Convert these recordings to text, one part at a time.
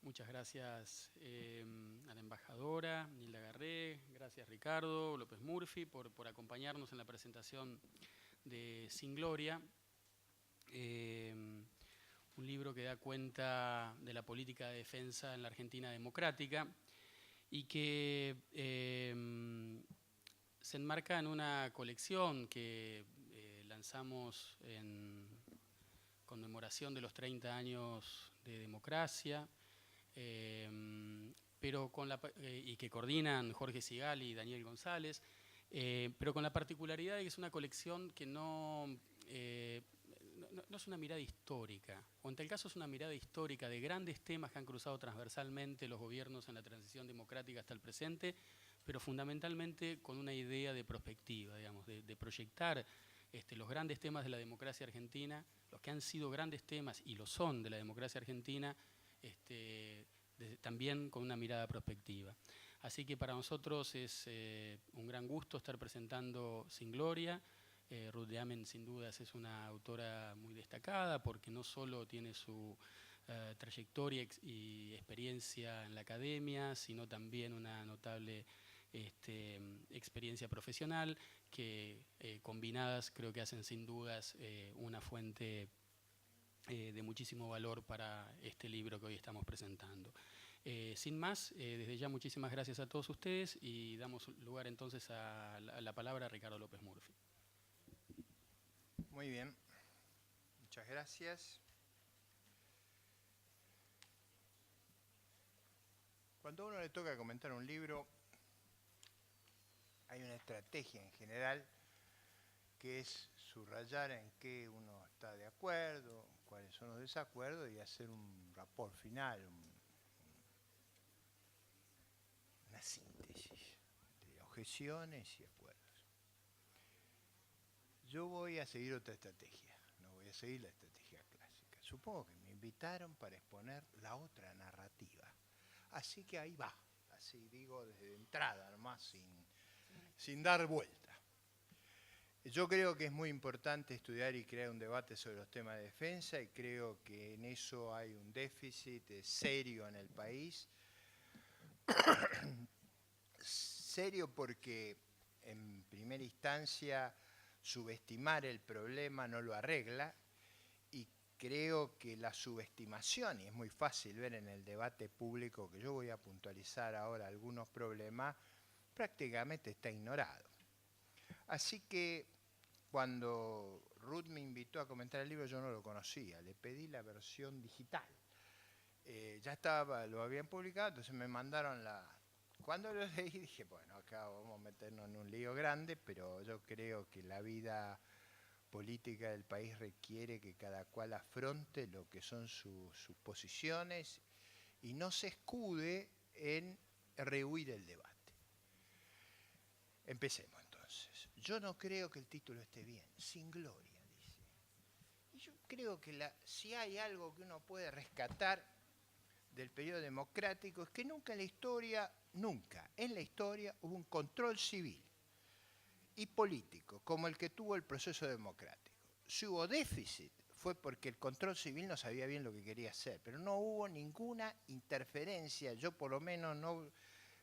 Muchas gracias a la embajadora Nilda Garré, gracias Ricardo López Murphy por acompañarnos en la presentación de Sin Gloria, un libro que da cuenta de la política de defensa en la Argentina democrática y que se enmarca en una colección que lanzamos en conmemoración de los 30 años de democracia, pero y que coordinan Jorge Sigali y Daniel González, pero con la particularidad de que es una colección que no es una mirada histórica, o en tal caso es una mirada histórica de grandes temas que han cruzado transversalmente los gobiernos en la transición democrática hasta el presente, pero fundamentalmente con una idea de perspectiva, digamos, de proyectar los grandes temas de la democracia argentina, los que han sido grandes temas y lo son de la democracia argentina, también con una mirada prospectiva. Así que para nosotros es un gran gusto estar presentando Sin Gloria. Ruth de Amen sin dudas es una autora muy destacada porque no solo tiene su trayectoria y experiencia en la academia, sino también una notable experiencia profesional que combinadas creo que hacen sin dudas una fuente de muchísimo valor para este libro que hoy estamos presentando. Sin más, desde ya muchísimas gracias a todos ustedes y damos lugar entonces a la palabra a Ricardo López Murphy. Muy bien, muchas gracias. Cuando a uno le toca comentar un libro, hay una estrategia en general que es subrayar en qué uno está de acuerdo, cuáles son los desacuerdos y hacer un rapport final, una síntesis de objeciones y acuerdos. Yo voy a seguir otra estrategia, no voy a seguir la estrategia clásica. Supongo que me invitaron para exponer la otra narrativa. Así que ahí va, así digo desde entrada, nomás sin dar vuelta. Yo creo que es muy importante estudiar y crear un debate sobre los temas de defensa y creo que en eso hay un déficit serio en el país. Serio porque en primera instancia subestimar el problema no lo arregla y creo que la subestimación, y es muy fácil ver en el debate público que yo voy a puntualizar ahora algunos problemas, prácticamente está ignorado. Así que cuando Ruth me invitó a comentar el libro yo no lo conocía, le pedí la versión digital. Ya estaba, lo habían publicado, entonces me mandaron la... Cuando lo leí dije, bueno, acá vamos a meternos en un lío grande, pero yo creo que la vida política del país requiere que cada cual afronte lo que son sus posiciones y no se escude en rehuir el debate. Empecemos entonces. Yo no creo que el título esté bien, Sin Gloria, dice. Y yo creo que si hay algo que uno puede rescatar del periodo democrático es que nunca en la historia hubo un control civil y político como el que tuvo el proceso democrático. Si hubo déficit fue porque el control civil no sabía bien lo que quería hacer, pero no hubo ninguna interferencia, yo por lo menos no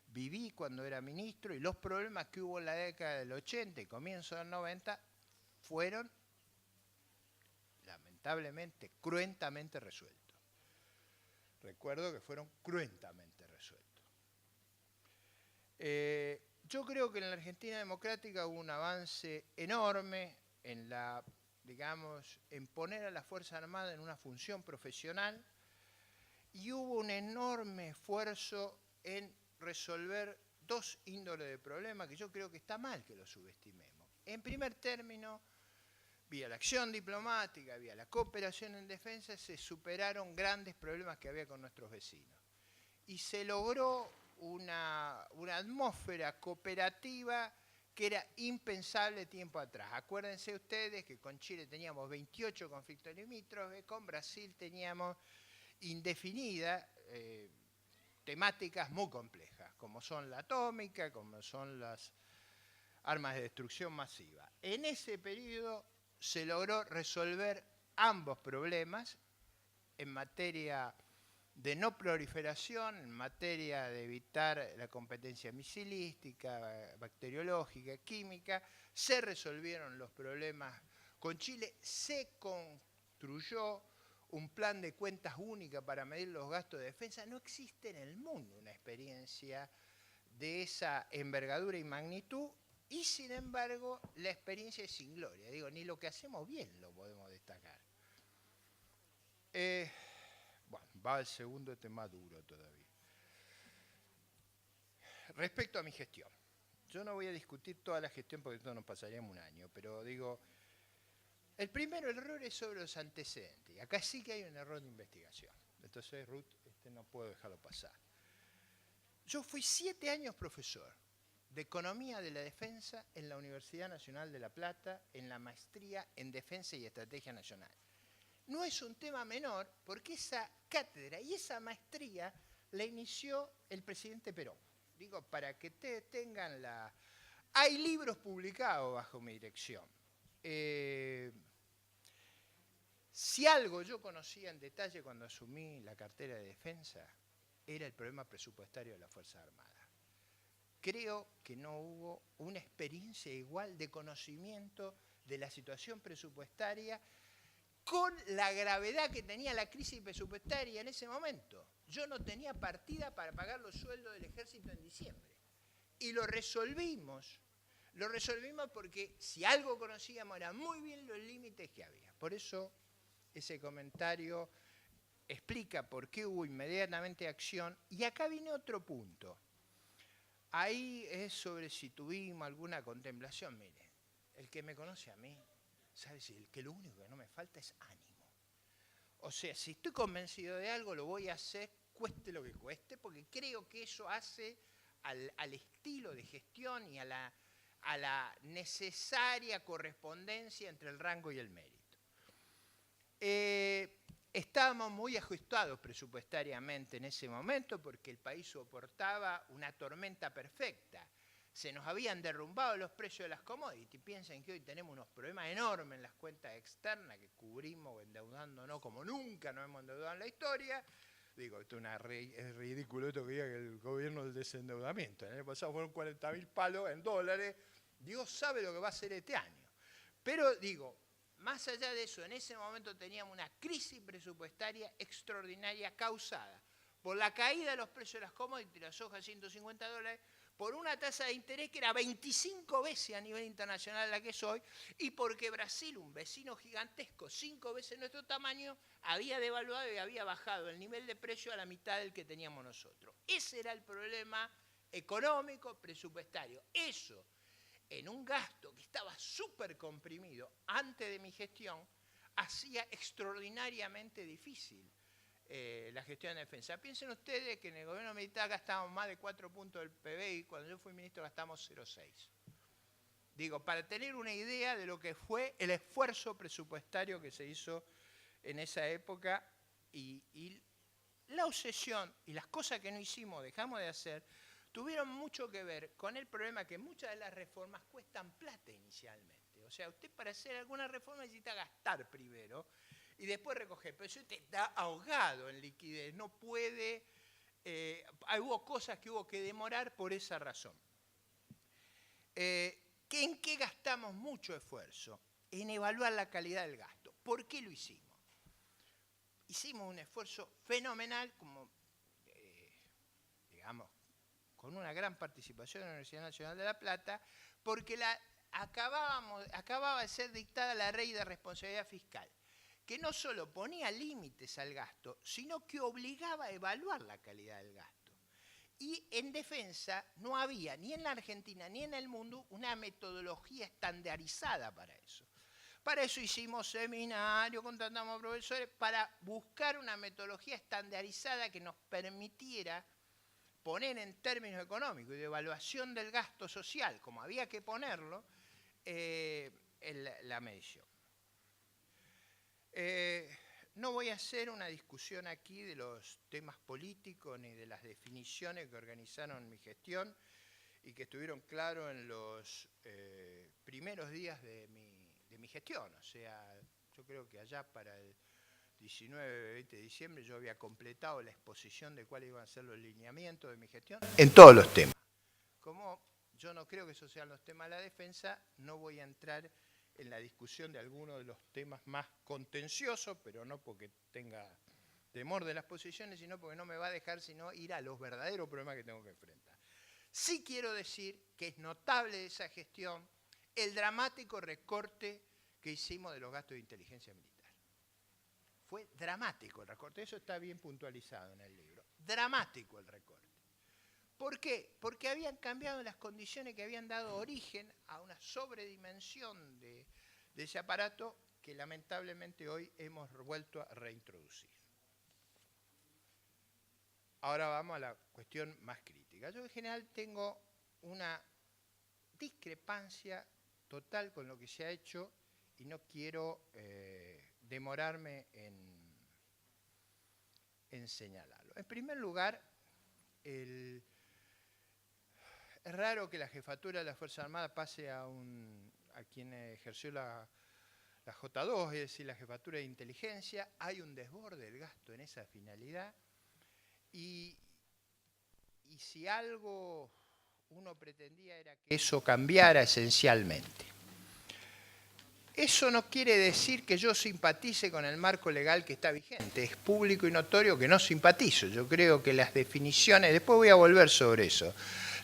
viví cuando era ministro y los problemas que hubo en la década del 80 y comienzo del 90 fueron lamentablemente, cruentamente resueltos. Recuerdo que fueron cruentamente resueltos. Yo creo que en la Argentina democrática hubo un avance enorme en en poner a la Fuerza Armada en una función profesional y hubo un enorme esfuerzo en resolver dos índoles de problemas que yo creo que está mal que los subestimemos. En primer término, vía la acción diplomática, vía la cooperación en defensa, se superaron grandes problemas que había con nuestros vecinos. Y se logró una atmósfera cooperativa que era impensable tiempo atrás. Acuérdense ustedes que con Chile teníamos 28 conflictos limítrofes, con Brasil teníamos indefinidas temáticas muy complejas, como son la atómica, como son las armas de destrucción masiva. En ese periodo se logró resolver ambos problemas en materia de no proliferación en materia de evitar la competencia misilística, bacteriológica, química. Se resolvieron los problemas con Chile, se construyó un plan de cuentas única para medir los gastos de defensa. No existe en el mundo una experiencia de esa envergadura y magnitud, y sin embargo la experiencia es sin gloria. Digo, ni lo que hacemos bien lo podemos destacar. Bueno, va el segundo tema duro todavía. Respecto a mi gestión, yo no voy a discutir toda la gestión porque esto nos pasaría un año, pero digo, el primer error es sobre los antecedentes. Acá sí que hay un error de investigación. Entonces, Ruth, no puedo dejarlo pasar. Yo fui 7 años profesor de Economía de la Defensa en la Universidad Nacional de La Plata, en la maestría en Defensa y Estrategia Nacional. No es un tema menor porque esa cátedra y esa maestría la inició el presidente Perón. Digo, para que tengan la... Hay libros publicados bajo mi dirección. Si algo yo conocía en detalle cuando asumí la cartera de defensa, era el problema presupuestario de las Fuerzas Armadas. Creo que no hubo una experiencia igual de conocimiento de la situación presupuestaria con la gravedad que tenía la crisis presupuestaria en ese momento. Yo no tenía partida para pagar los sueldos del ejército en diciembre. Y lo resolvimos. Lo resolvimos porque si algo conocíamos era muy bien los límites que había. Por eso ese comentario explica por qué hubo inmediatamente acción. Y acá viene otro punto. Ahí es sobre si tuvimos alguna contemplación. Mire, el que me conoce a mí, sabe que lo único que no me falta es ánimo. O sea, si estoy convencido de algo, lo voy a hacer, cueste lo que cueste, porque creo que eso hace al estilo de gestión y a la necesaria correspondencia entre el rango y el mérito. Estábamos muy ajustados presupuestariamente en ese momento porque el país soportaba una tormenta perfecta. Se nos habían derrumbado los precios de las commodities. Piensen que hoy tenemos unos problemas enormes en las cuentas externas que cubrimos endeudándonos como nunca nos hemos endeudado en la historia. Digo, esto es ridículo esto que diga que el gobierno del desendeudamiento. El año pasado fueron 40.000 palos en dólares. Dios sabe lo que va a hacer este año. Pero digo, más allá de eso, en ese momento teníamos una crisis presupuestaria extraordinaria causada por la caída de los precios de las commodities, la soja a $150, por una tasa de interés que era 25 veces a nivel internacional la que es hoy, y porque Brasil, un vecino gigantesco, 5 veces nuestro tamaño, había devaluado y había bajado el nivel de precio a la mitad del que teníamos nosotros. Ese era el problema económico, presupuestario. Eso, en un gasto que estaba súper comprimido antes de mi gestión, hacía extraordinariamente difícil la gestión de defensa. Piensen ustedes que en el gobierno militar gastábamos más de 4 puntos del PBI, cuando yo fui ministro gastamos 0,6. Digo, para tener una idea de lo que fue el esfuerzo presupuestario que se hizo en esa época y la obsesión y las cosas que no hicimos, dejamos de hacer, tuvieron mucho que ver con el problema que muchas de las reformas cuestan plata inicialmente. O sea, usted para hacer alguna reforma necesita gastar primero y después recoger, pero si usted está ahogado en liquidez, no puede, hubo cosas que hubo que demorar por esa razón. ¿En qué gastamos mucho esfuerzo? En evaluar la calidad del gasto. ¿Por qué lo hicimos? Hicimos un esfuerzo fenomenal, como, digamos, con una gran participación en la Universidad Nacional de La Plata, porque acababa de ser dictada la ley de responsabilidad fiscal, que no solo ponía límites al gasto, sino que obligaba a evaluar la calidad del gasto. Y en defensa no había, ni en la Argentina ni en el mundo, una metodología estandarizada para eso. Para eso hicimos seminarios, contratamos profesores, para buscar una metodología estandarizada que nos permitiera poner en términos económicos y de evaluación del gasto social, como había que ponerlo, la medición. No voy a hacer una discusión aquí de los temas políticos ni de las definiciones que organizaron mi gestión y que estuvieron claros en los primeros días de mi gestión. O sea, yo creo que allá para el 19, 20 de diciembre, yo había completado la exposición de cuáles iban a ser los lineamientos de mi gestión en todos los temas. Como yo no creo que esos sean los temas de la defensa, no voy a entrar en la discusión de algunos de los temas más contenciosos, pero no porque tenga temor de las posiciones, sino porque no me va a dejar sino ir a los verdaderos problemas que tengo que enfrentar. Sí quiero decir que es notable de esa gestión el dramático recorte que hicimos de los gastos de inteligencia militar. Fue dramático el recorte, eso está bien puntualizado en el libro. Dramático el recorte. ¿Por qué? Porque habían cambiado las condiciones que habían dado origen a una sobredimensión de ese aparato que lamentablemente hoy hemos vuelto a reintroducir. Ahora vamos a la cuestión más crítica. Yo en general tengo una discrepancia total con lo que se ha hecho y no quiero demorarme en señalarlo. En primer lugar, es raro que la jefatura de la Fuerza Armada pase a quien ejerció la J2, es decir, la jefatura de inteligencia. Hay un desborde del gasto en esa finalidad y si algo uno pretendía era que eso cambiara esencialmente. Eso no quiere decir que yo simpatice con el marco legal que está vigente. Es público y notorio que no simpatizo. Yo creo que las definiciones, después voy a volver sobre eso,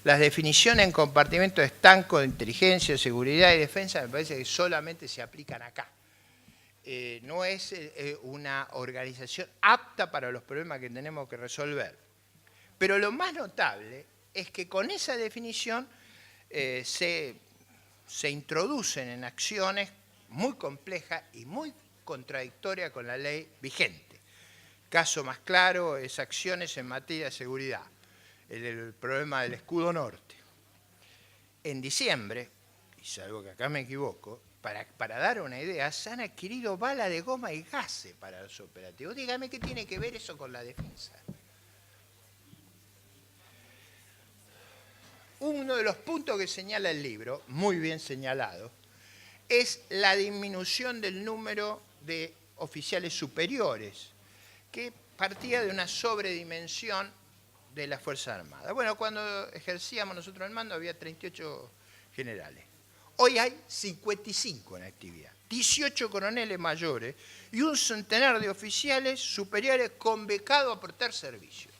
las definiciones en compartimentos estancos de inteligencia, seguridad y defensa me parece que solamente se aplican acá. No es una organización apta para los problemas que tenemos que resolver. Pero lo más notable es que con esa definición se introducen en acciones muy compleja y muy contradictoria con la ley vigente. Caso más claro es acciones en materia de seguridad, el problema del escudo norte. En diciembre, y salvo que acá me equivoco, para dar una idea, se han adquirido balas de goma y gases para los operativos. Dígame qué tiene que ver eso con la defensa. Uno de los puntos que señala el libro, muy bien señalado, es la disminución del número de oficiales superiores, que partía de una sobredimensión de las Fuerzas Armadas. Bueno, cuando ejercíamos nosotros el mando había 38 generales. Hoy hay 55 en actividad, 18 coroneles mayores y un centenar de oficiales superiores convocados a prestar servicio.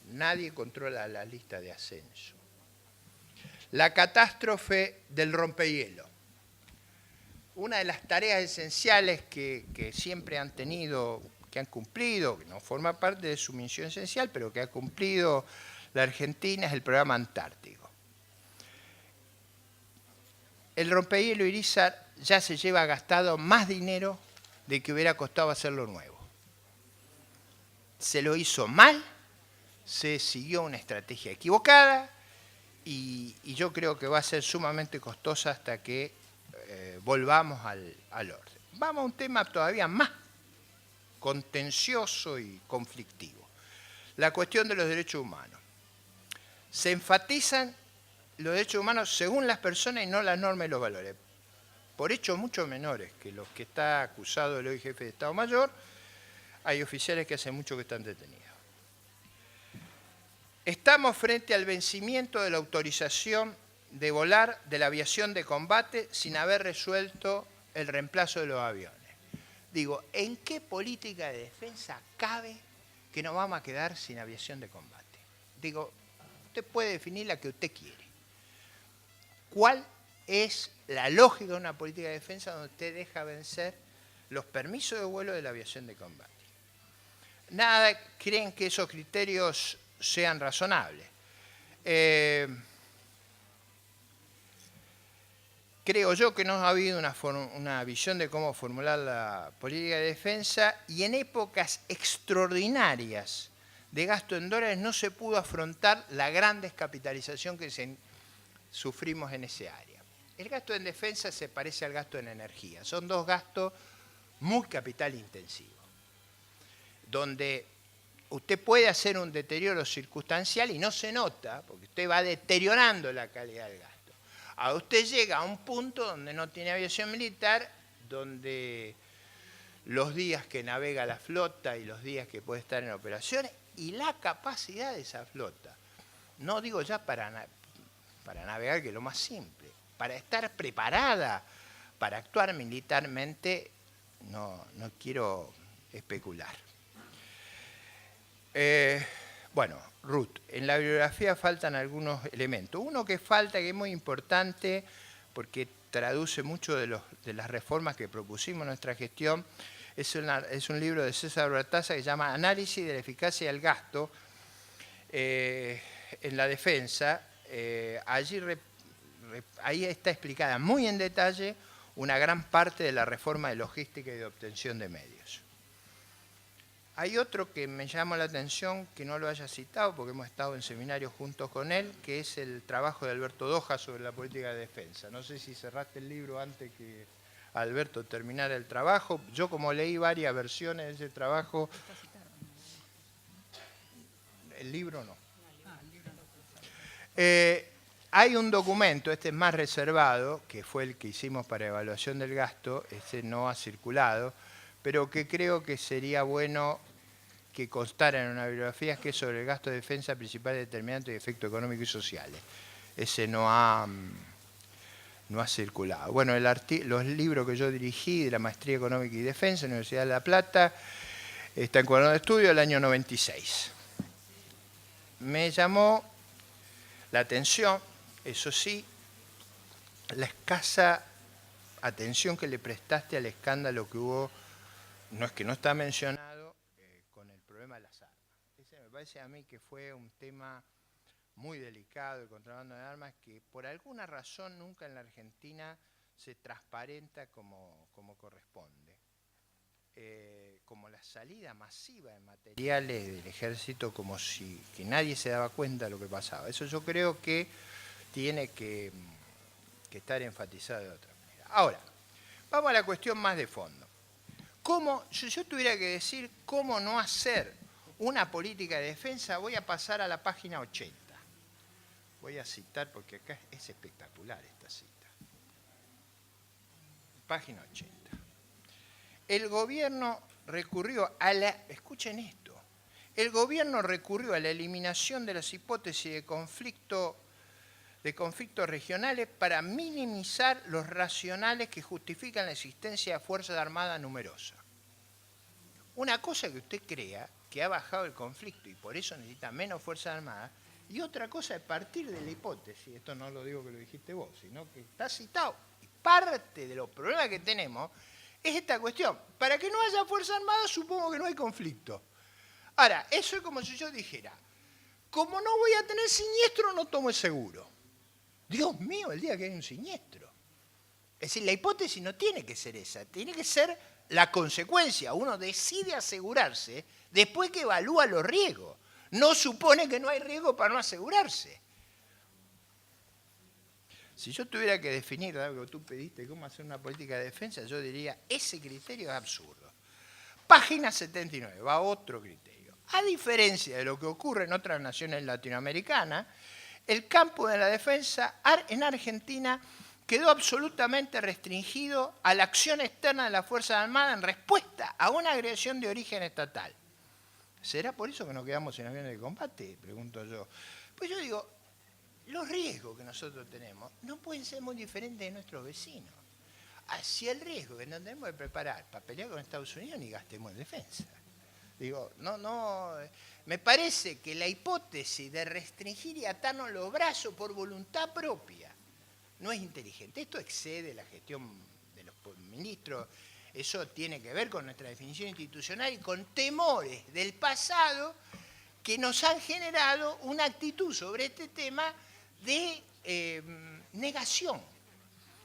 Nadie controla la lista de ascenso. La catástrofe del rompehielo. Una de las tareas esenciales que siempre han tenido, que han cumplido, que no forma parte de su misión esencial, pero que ha cumplido la Argentina, es el programa antártico. El rompehielo Irizar ya se lleva gastado más dinero de que hubiera costado hacerlo nuevo. Se lo hizo mal, se siguió una estrategia equivocada, y yo creo que va a ser sumamente costosa hasta que volvamos al orden. Vamos a un tema todavía más contencioso y conflictivo. La cuestión de los derechos humanos. Se enfatizan los derechos humanos según las personas y no las normas y los valores. Por hechos mucho menores que los que está acusado el hoy jefe de Estado Mayor, hay oficiales que hace mucho que están detenidos. Estamos frente al vencimiento de la autorización de volar de la aviación de combate sin haber resuelto el reemplazo de los aviones. Digo, ¿en qué política de defensa cabe que nos vamos a quedar sin aviación de combate? Digo, usted puede definir la que usted quiere. ¿Cuál es la lógica de una política de defensa donde usted deja vencer los permisos de vuelo de la aviación de combate? Nada creen que esos criterios sean razonables. Creo yo que no ha habido una visión de cómo formular la política de defensa y en épocas extraordinarias de gasto en dólares no se pudo afrontar la gran descapitalización que sufrimos en ese área. El gasto en defensa se parece al gasto en energía. Son dos gastos muy capital intensivos, donde usted puede hacer un deterioro circunstancial y no se nota, porque usted va deteriorando la calidad del gasto. Ahora usted llega a un punto donde no tiene aviación militar, donde los días que navega la flota y los días que puede estar en operaciones y la capacidad de esa flota. No digo ya para navegar, que es lo más simple, para estar preparada para actuar militarmente, no quiero especular. Bueno, Ruth, en la bibliografía faltan algunos elementos. Uno que falta, que es muy importante, porque traduce mucho de las reformas que propusimos en nuestra gestión, es un libro de César Bertaza que se llama Análisis de la eficacia del gasto en la defensa. Ahí está explicada muy en detalle una gran parte de la reforma de logística y de obtención de medios. Hay otro que me llama la atención, que no lo haya citado, porque hemos estado en seminarios juntos con él, que es el trabajo de Alberto Doja sobre la política de defensa. No sé si cerraste el libro antes que Alberto terminara el trabajo. Yo, como leí varias versiones de ese trabajo, el libro no. Hay un documento, este es más reservado, que fue el que hicimos para evaluación del gasto, este no ha circulado, pero que creo que sería bueno que constara en una bibliografía, que es sobre el gasto de defensa, principales determinantes y efectos económicos y sociales. Ese no ha circulado. Bueno, los libros que yo dirigí de la Maestría Económica y Defensa en la Universidad de La Plata, está en cuaderno de estudio del año 96. Me llamó la atención, eso sí, la escasa atención que le prestaste al escándalo que hubo, no es que no está mencionado, con el problema de las armas. Ese me parece a mí que fue un tema muy delicado, el contrabando de armas, que por alguna razón nunca en la Argentina se transparenta como corresponde. Como la salida masiva de materiales del ejército, como si que nadie se daba cuenta de lo que pasaba. Eso yo creo que tiene que estar enfatizado de otra manera. Ahora, vamos a la cuestión más de fondo. Si yo tuviera que decir cómo no hacer una política de defensa, voy a pasar a la página 80. Voy a citar porque acá es espectacular esta cita. Página 80. El gobierno recurrió escuchen esto, el gobierno recurrió a la eliminación de las hipótesis de conflictos regionales para minimizar los racionales que justifican la existencia de fuerzas armadas numerosas. Una cosa que usted crea que ha bajado el conflicto y por eso necesita menos fuerzas armadas, y otra cosa es partir de la hipótesis, esto no lo digo que lo dijiste vos, sino que está citado. Y parte de los problemas que tenemos es esta cuestión. Para que no haya fuerza armada, supongo que no hay conflicto. Ahora, eso es como si yo dijera, como no voy a tener siniestro, no tomo el seguro. Dios mío, el día que hay un siniestro. Es decir, la hipótesis no tiene que ser esa, tiene que ser la consecuencia. Uno decide asegurarse después que evalúa los riesgos. No supone que no hay riesgo para no asegurarse. Si yo tuviera que definir algo que tú pediste, cómo hacer una política de defensa, yo diría, ese criterio es absurdo. Página 79, va otro criterio. A diferencia de lo que ocurre en otras naciones latinoamericanas, el campo de la defensa en Argentina quedó absolutamente restringido a la acción externa de las Fuerzas Armadas en respuesta a una agresión de origen estatal. ¿Será por eso que nos quedamos sin aviones de combate? Pregunto yo. Pues yo digo, los riesgos que nosotros tenemos no pueden ser muy diferentes de nuestros vecinos. Si el riesgo que nos tenemos que preparar para pelear con Estados Unidos, ni gastemos en defensa. Digo, no, me parece que la hipótesis de restringir y atarnos los brazos por voluntad propia no es inteligente. Esto excede la gestión de los ministros. Eso tiene que ver con nuestra definición institucional y con temores del pasado que nos han generado una actitud sobre este tema de negación.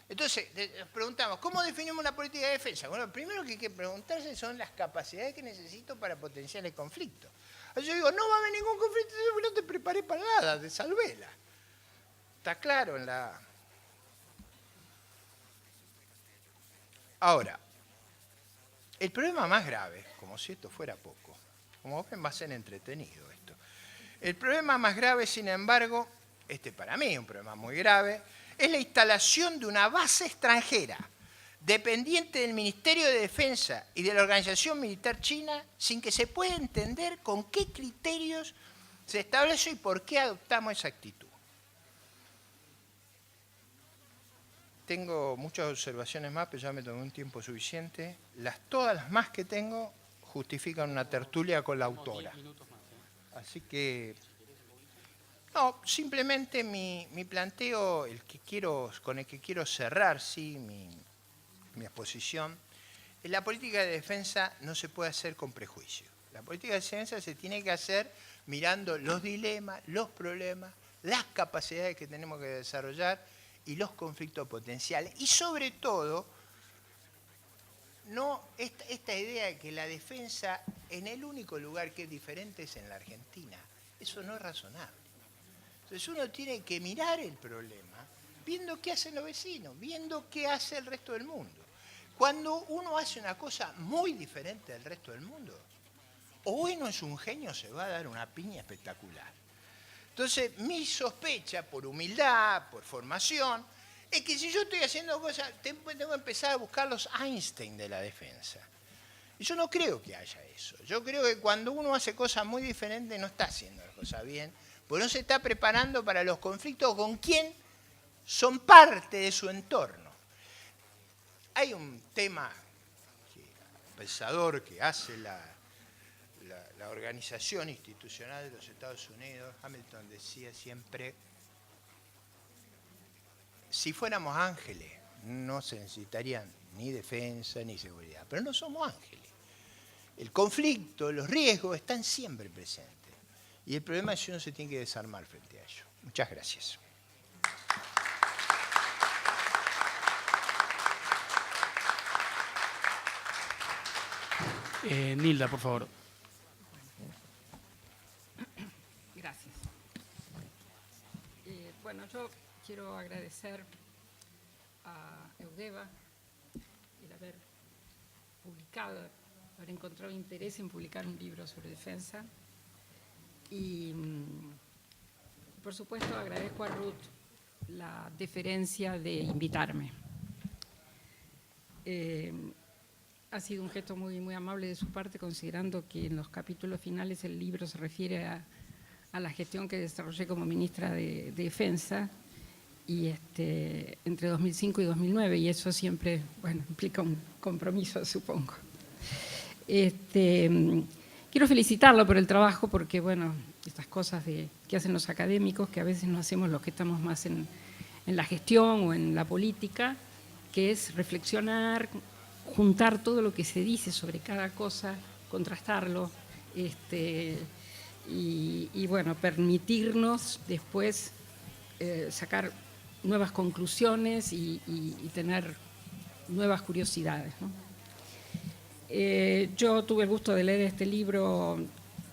Entonces, nos preguntamos, ¿cómo definimos la política de defensa? Bueno, lo primero que hay que preguntarse son las capacidades que necesito para potenciar el conflicto. Yo digo, no va a haber ningún conflicto, no te preparé para nada, te salvéla. Está claro en la... Ahora, el problema más grave, como si esto fuera poco, como ven va a ser entretenido esto. El problema más grave, sin embargo, para mí es un problema muy grave, es la instalación de una base extranjera dependiente del Ministerio de Defensa y de la Organización Militar China, sin que se pueda entender con qué criterios se establece y por qué adoptamos esa actitud. Tengo muchas observaciones más, pero ya me tomé un tiempo suficiente. Todas las más que tengo justifican una tertulia con la autora. Así que, no, simplemente mi planteo, con el que quiero cerrar, sí, mi exposición, en la política de defensa no se puede hacer con prejuicio. La política de defensa se tiene que hacer mirando los dilemas, los problemas, las capacidades que tenemos que desarrollar y los conflictos potenciales. Y sobre todo, no esta idea de que la defensa en el único lugar que es diferente es en la Argentina. Eso no es razonable. Entonces uno tiene que mirar el problema viendo qué hacen los vecinos, viendo qué hace el resto del mundo. Cuando uno hace una cosa muy diferente del resto del mundo, o uno es un genio, se va a dar una piña espectacular. Entonces, mi sospecha, por humildad, por formación, es que si yo estoy haciendo cosas, tengo que empezar a buscar los Einstein de la defensa. Y yo no creo que haya eso. Yo creo que cuando uno hace cosas muy diferentes, no está haciendo las cosas bien, porque no se está preparando para los conflictos con quien son parte de su entorno. Hay un tema pensador que hace la organización institucional de los Estados Unidos. Hamilton decía siempre, si fuéramos ángeles, no se necesitarían ni defensa ni seguridad, pero no somos ángeles. El conflicto, los riesgos están siempre presentes. Y el problema es que uno se tiene que desarmar frente a ello. Muchas gracias. Nilda, por favor. Gracias. Bueno, yo quiero agradecer a Eudeva el haber publicado, haber encontrado interés en publicar un libro sobre defensa. Y, por supuesto, agradezco a Ruth la deferencia de invitarme. Ha sido un gesto muy, muy amable de su parte, considerando que en los capítulos finales el libro se refiere a la gestión que desarrollé como ministra de Defensa y entre 2005 y 2009, y eso siempre, bueno, implica un compromiso, supongo. Quiero felicitarlo por el trabajo porque, bueno, estas cosas que hacen los académicos, que a veces no hacemos los que estamos más en la gestión o en la política, que es reflexionar, juntar todo lo que se dice sobre cada cosa, contrastarlo, y bueno, permitirnos después sacar nuevas conclusiones y tener nuevas curiosidades, ¿no? Yo tuve el gusto de leer este libro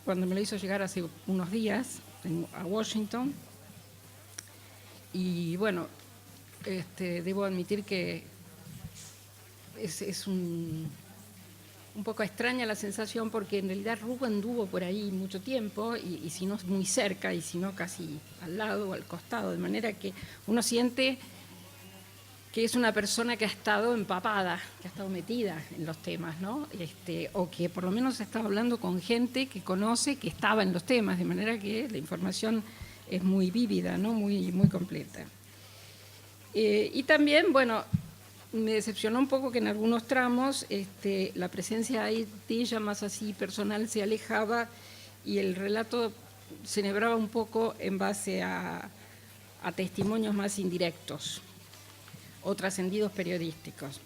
cuando me lo hizo llegar hace unos días a Washington y bueno, debo admitir que es un poco extraña la sensación porque en realidad Ruth anduvo por ahí mucho tiempo y si no muy cerca y si no casi al lado o al costado, de manera que uno siente que es una persona que ha estado empapada, que ha estado metida en los temas, ¿no? O que por lo menos ha estado hablando con gente que conoce, que estaba en los temas, de manera que la información es muy vívida, ¿no? Muy, muy completa. Y también, bueno, me decepcionó un poco que en algunos tramos la presencia de ella más así personal se alejaba y el relato se enhebraba un poco en base a testimonios más indirectos o trascendidos periodísticos.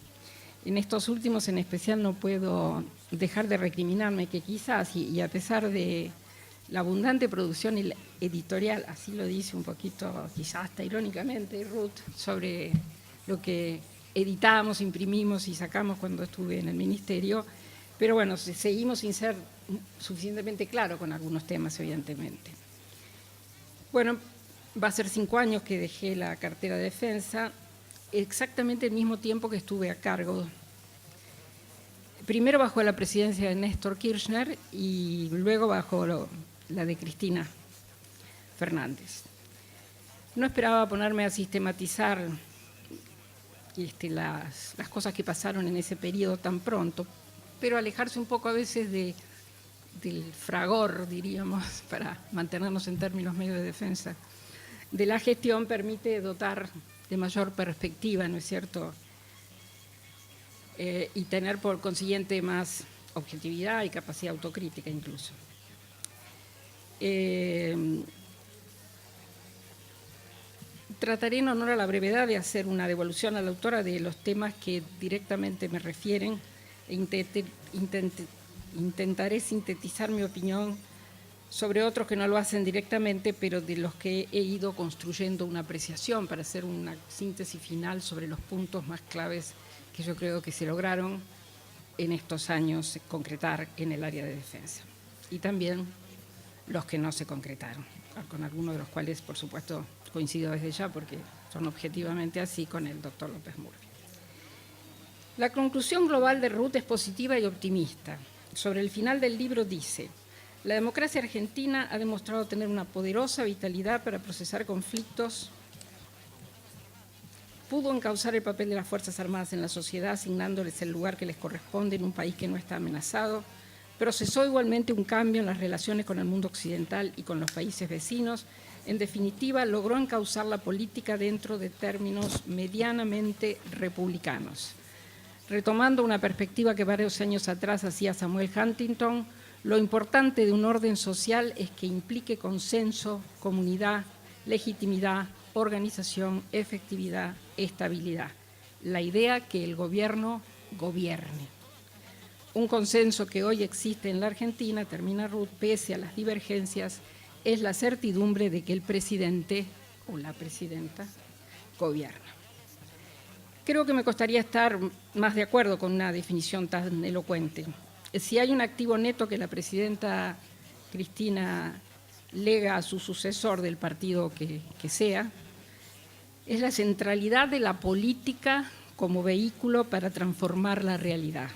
En estos últimos en especial no puedo dejar de recriminarme que quizás, y a pesar de la abundante producción editorial, así lo dice un poquito, quizás hasta irónicamente Ruth, sobre lo que editamos, imprimimos y sacamos cuando estuve en el ministerio, pero bueno, seguimos sin ser suficientemente claros con algunos temas, evidentemente. Bueno, va a ser 5 años que dejé la cartera de defensa, exactamente el mismo tiempo que estuve a cargo. Primero bajo la presidencia de Néstor Kirchner y luego bajo la de Cristina Fernández. No esperaba ponerme a sistematizar las cosas que pasaron en ese periodo tan pronto, pero alejarse un poco a veces del fragor, diríamos, para mantenernos en términos medio de defensa, de la gestión permite dotar de mayor perspectiva, ¿no es cierto?, y tener por consiguiente más objetividad y capacidad autocrítica incluso. Trataré en honor a la brevedad de hacer una devolución a la autora de los temas que directamente me refieren e intentaré sintetizar mi opinión sobre otros que no lo hacen directamente, pero de los que he ido construyendo una apreciación para hacer una síntesis final sobre los puntos más claves que yo creo que se lograron en estos años concretar en el área de defensa. Y también los que no se concretaron, con algunos de los cuales, por supuesto, coincido desde ya, porque son objetivamente así con el doctor López Murphy. La conclusión global de Ruth es positiva y optimista. Sobre el final del libro dice: la democracia argentina ha demostrado tener una poderosa vitalidad para procesar conflictos, pudo encauzar el papel de las Fuerzas Armadas en la sociedad, asignándoles el lugar que les corresponde en un país que no está amenazado, procesó igualmente un cambio en las relaciones con el mundo occidental y con los países vecinos. En definitiva, logró encauzar la política dentro de términos medianamente republicanos. Retomando una perspectiva que varios años atrás hacía Samuel Huntington, lo importante de un orden social es que implique consenso, comunidad, legitimidad, organización, efectividad, estabilidad. La idea que el gobierno gobierne. Un consenso que hoy existe en la Argentina, termina Ruth, pese a las divergencias, es la certidumbre de que el presidente o la presidenta gobierna. Creo que me costaría estar más de acuerdo con una definición tan elocuente. Si hay un activo neto que la presidenta Cristina lega a su sucesor del partido que sea, es la centralidad de la política como vehículo para transformar la realidad.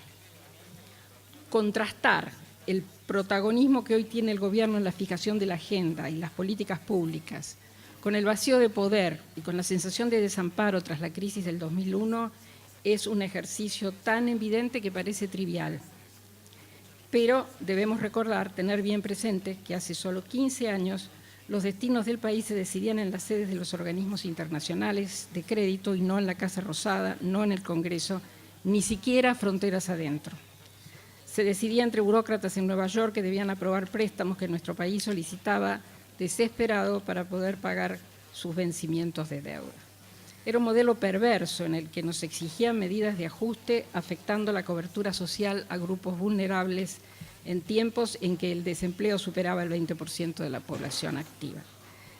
Contrastar el protagonismo que hoy tiene el gobierno en la fijación de la agenda y las políticas públicas con el vacío de poder y con la sensación de desamparo tras la crisis del 2001 es un ejercicio tan evidente que parece trivial. Pero debemos recordar, tener bien presente que hace solo 15 años los destinos del país se decidían en las sedes de los organismos internacionales de crédito y no en la Casa Rosada, no en el Congreso, ni siquiera fronteras adentro. Se decidía entre burócratas en Nueva York que debían aprobar préstamos que nuestro país solicitaba desesperado para poder pagar sus vencimientos de deuda. Era un modelo perverso en el que nos exigían medidas de ajuste afectando la cobertura social a grupos vulnerables en tiempos en que el desempleo superaba el 20% de la población activa.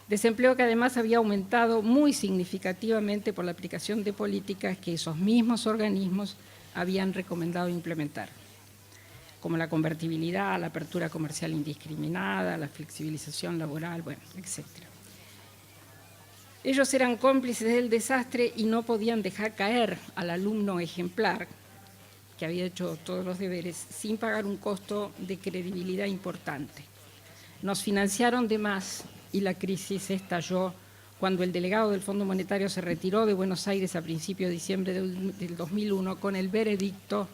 Desempleo que además había aumentado muy significativamente por la aplicación de políticas que esos mismos organismos habían recomendado implementar, como la convertibilidad, la apertura comercial indiscriminada, la flexibilización laboral, bueno, etc. Ellos eran cómplices del desastre y no podían dejar caer al alumno ejemplar que había hecho todos los deberes sin pagar un costo de credibilidad importante. Nos financiaron de más y la crisis estalló cuando el delegado del Fondo Monetario se retiró de Buenos Aires a principios de diciembre del 2001 con el veredicto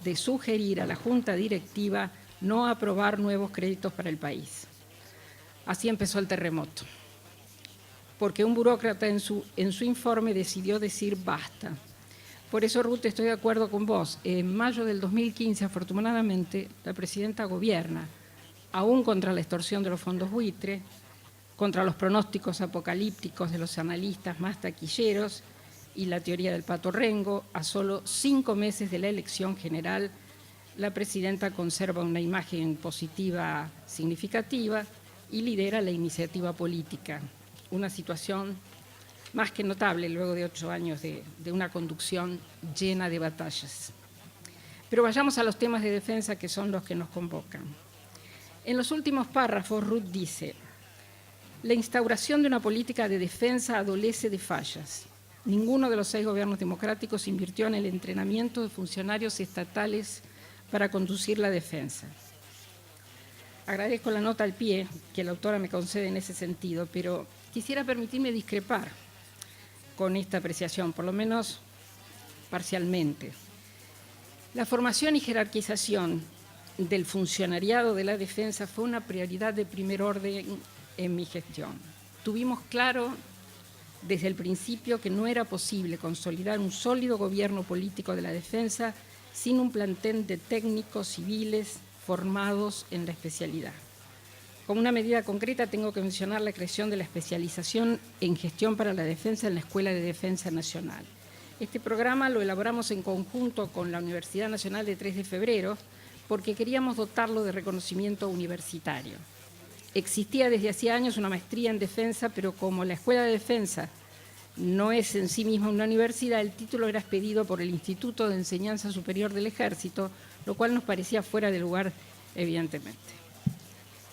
de sugerir a la Junta Directiva no aprobar nuevos créditos para el país. Así empezó el terremoto, porque un burócrata en su informe decidió decir basta. Por eso, Ruth, estoy de acuerdo con vos. En mayo del 2015, afortunadamente, la presidenta gobierna, aún contra la extorsión de los fondos buitre, contra los pronósticos apocalípticos de los analistas más taquilleros y la teoría del pato rengo. A solo 5 meses de la elección general, la presidenta conserva una imagen positiva significativa y lidera la iniciativa política. Una situación más que notable luego de 8 años de una conducción llena de batallas. Pero vayamos a los temas de defensa que son los que nos convocan. En los últimos párrafos, Ruth dice: la instauración de una política de defensa adolece de fallas. Ninguno de los 6 gobiernos democráticos invirtió en el entrenamiento de funcionarios estatales para conducir la defensa. Agradezco la nota al pie que la autora me concede en ese sentido, pero quisiera permitirme discrepar con esta apreciación, por lo menos parcialmente. La formación y jerarquización del funcionariado de la defensa fue una prioridad de primer orden en mi gestión. Tuvimos claro desde el principio que no era posible consolidar un sólido gobierno político de la defensa sin un plantel de técnicos civiles formados en la especialidad. Como una medida concreta tengo que mencionar la creación de la especialización en gestión para la defensa en la Escuela de Defensa Nacional. Este programa lo elaboramos en conjunto con la Universidad Nacional de 3 de Febrero porque queríamos dotarlo de reconocimiento universitario. Existía desde hacía años una maestría en defensa, pero como la Escuela de Defensa no es en sí misma una universidad, el título era expedido por el Instituto de Enseñanza Superior del Ejército, lo cual nos parecía fuera de lugar, evidentemente.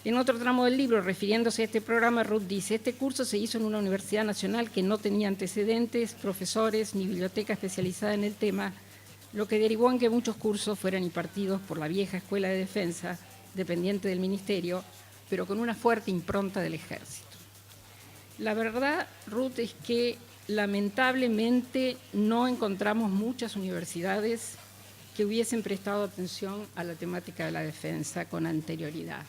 En otro tramo del libro, refiriéndose a este programa, Ruth dice: este curso se hizo en una universidad nacional que no tenía antecedentes, profesores ni biblioteca especializada en el tema, lo que derivó en que muchos cursos fueran impartidos por la vieja Escuela de Defensa, dependiente del Ministerio, pero con una fuerte impronta del Ejército. La verdad, Ruth, es que lamentablemente no encontramos muchas universidades que hubiesen prestado atención a la temática de la defensa con anterioridad,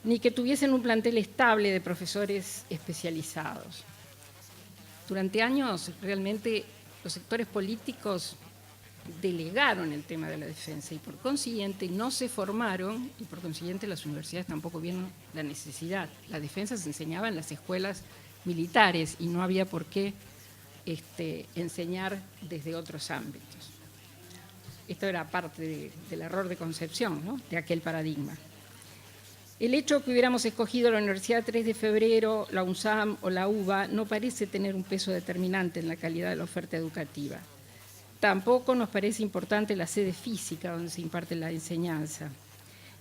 ni que tuviesen un plantel estable de profesores especializados. Durante años, realmente, los sectores políticos delegaron el tema de la defensa y por consiguiente no se formaron y por consiguiente las universidades tampoco vieron la necesidad. La defensa se enseñaba en las escuelas militares y no había por qué enseñar desde otros ámbitos. Esto era parte del error de concepción, ¿no?, de aquel paradigma. El hecho que hubiéramos escogido la Universidad 3 de Febrero, la UNSAM o la UBA no parece tener un peso determinante en la calidad de la oferta educativa. Tampoco nos parece importante la sede física donde se imparte la enseñanza.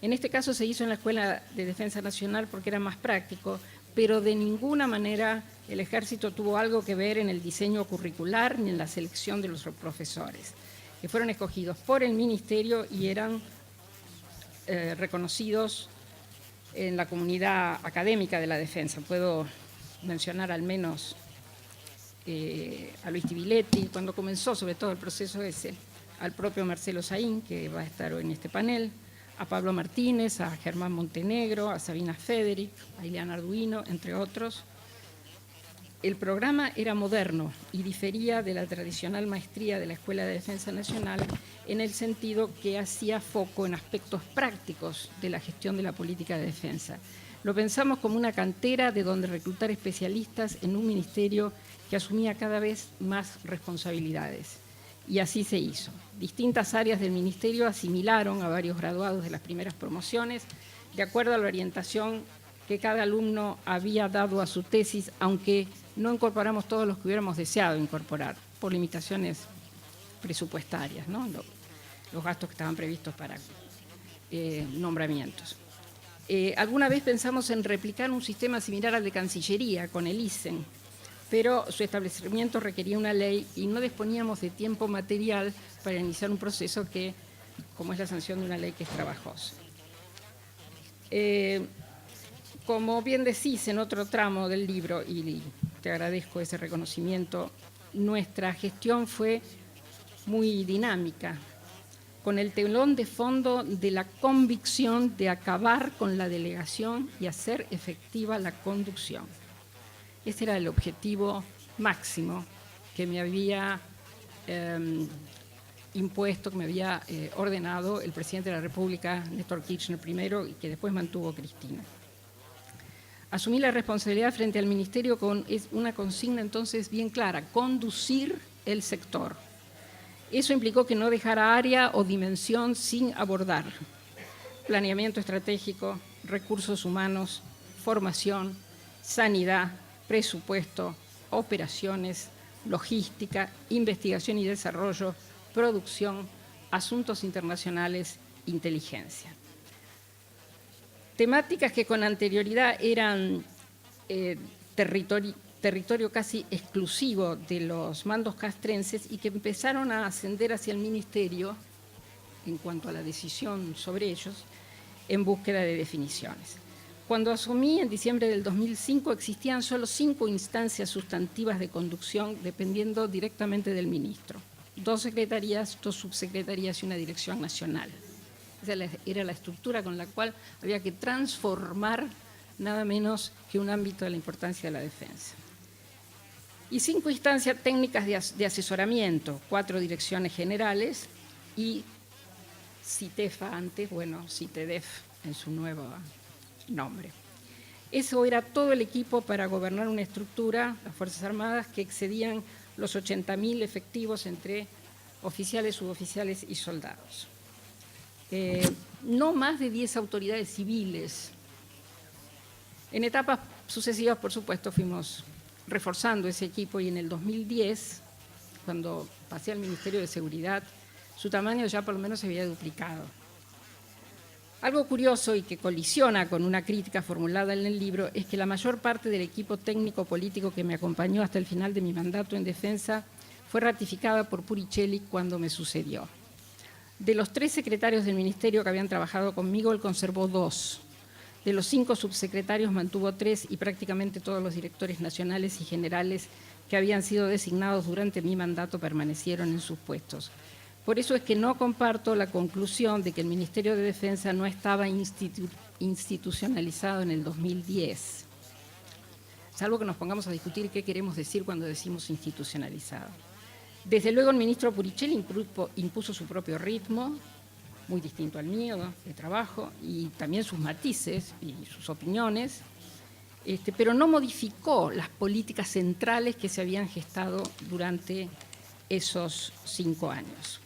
En este caso se hizo en la Escuela de Defensa Nacional porque era más práctico, pero de ninguna manera el Ejército tuvo algo que ver en el diseño curricular ni en la selección de los profesores, que fueron escogidos por el Ministerio y eran reconocidos en la comunidad académica de la defensa. Puedo mencionar al menos a Luis Tibiletti, cuando comenzó sobre todo el proceso ese, al propio Marcelo Saín, que va a estar hoy en este panel, a Pablo Martínez, a Germán Montenegro, a Sabina Federic, a Ileana Arduino, entre otros. El programa era moderno y difería de la tradicional maestría de la Escuela de Defensa Nacional en el sentido que hacía foco en aspectos prácticos de la gestión de la política de defensa. Lo pensamos como una cantera de donde reclutar especialistas en un ministerio que asumía cada vez más responsabilidades. Y así se hizo. Distintas áreas del ministerio asimilaron a varios graduados de las primeras promociones de acuerdo a la orientación que cada alumno había dado a su tesis, aunque no incorporamos todos los que hubiéramos deseado incorporar, por limitaciones presupuestarias, ¿no?, los gastos que estaban previstos para nombramientos. Alguna vez pensamos en replicar un sistema similar al de Cancillería, con el ISEN, pero su establecimiento requería una ley y no disponíamos de tiempo material para iniciar un proceso que, como es la sanción de una ley que es trabajosa. Como bien decís en otro tramo del libro, y te agradezco ese reconocimiento, nuestra gestión fue muy dinámica, con el telón de fondo de la convicción de acabar con la delegación y hacer efectiva la conducción. Ese era el objetivo máximo que me había impuesto, que me había ordenado el presidente de la República, Néstor Kirchner primero, y que después mantuvo Cristina. Asumí la responsabilidad frente al Ministerio con una consigna entonces bien clara: conducir el sector. Eso implicó que no dejara área o dimensión sin abordar. Planeamiento estratégico, recursos humanos, formación, sanidad, presupuesto, operaciones, logística, investigación y desarrollo, producción, asuntos internacionales, inteligencia. Temáticas que con anterioridad eran territorio casi exclusivo de los mandos castrenses y que empezaron a ascender hacia el Ministerio, en cuanto a la decisión sobre ellos, en búsqueda de definiciones. Cuando asumí en diciembre del 2005 existían solo 5 instancias sustantivas de conducción dependiendo directamente del ministro. 2 secretarías, 2 subsecretarías y una dirección nacional. Esa era la estructura con la cual había que transformar nada menos que un ámbito de la importancia de la defensa. Y 5 instancias técnicas de asesoramiento, 4 direcciones generales y CITEFA antes, bueno, CITEDEF en su nuevo nombre. Eso era todo el equipo para gobernar una estructura, las Fuerzas Armadas, que excedían los 80.000 efectivos entre oficiales, suboficiales y soldados. No más de 10 autoridades civiles. En etapas sucesivas, por supuesto, fuimos reforzando ese equipo y en el 2010, cuando pasé al Ministerio de Seguridad, su tamaño ya por lo menos se había duplicado. Algo curioso y que colisiona con una crítica formulada en el libro es que la mayor parte del equipo técnico-político que me acompañó hasta el final de mi mandato en defensa fue ratificada por Puricelli cuando me sucedió. De los 3 secretarios del ministerio que habían trabajado conmigo, él conservó 2. De los 5 subsecretarios mantuvo 3 y prácticamente todos los directores nacionales y generales que habían sido designados durante mi mandato permanecieron en sus puestos. Por eso es que no comparto la conclusión de que el Ministerio de Defensa no estaba institucionalizado en el 2010, salvo que nos pongamos a discutir qué queremos decir cuando decimos institucionalizado. Desde luego el ministro Puricelli impuso su propio ritmo, muy distinto al mío, de trabajo, y también sus matices y sus opiniones, pero no modificó las políticas centrales que se habían gestado durante esos 5 años.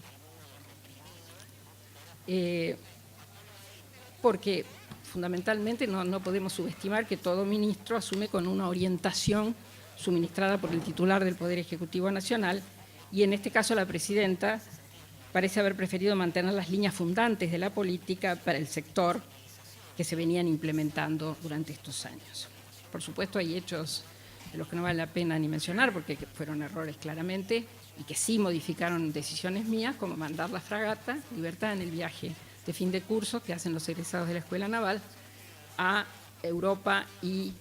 Porque fundamentalmente no podemos subestimar que todo ministro asume con una orientación suministrada por el titular del Poder Ejecutivo Nacional y en este caso la presidenta parece haber preferido mantener las líneas fundantes de la política para el sector que se venían implementando durante estos años. Por supuesto hay hechos de los que no vale la pena ni mencionar porque fueron errores claramente y que sí modificaron decisiones mías, como mandar la fragata Libertad en el viaje de fin de curso que hacen los egresados de la Escuela Naval a Europa y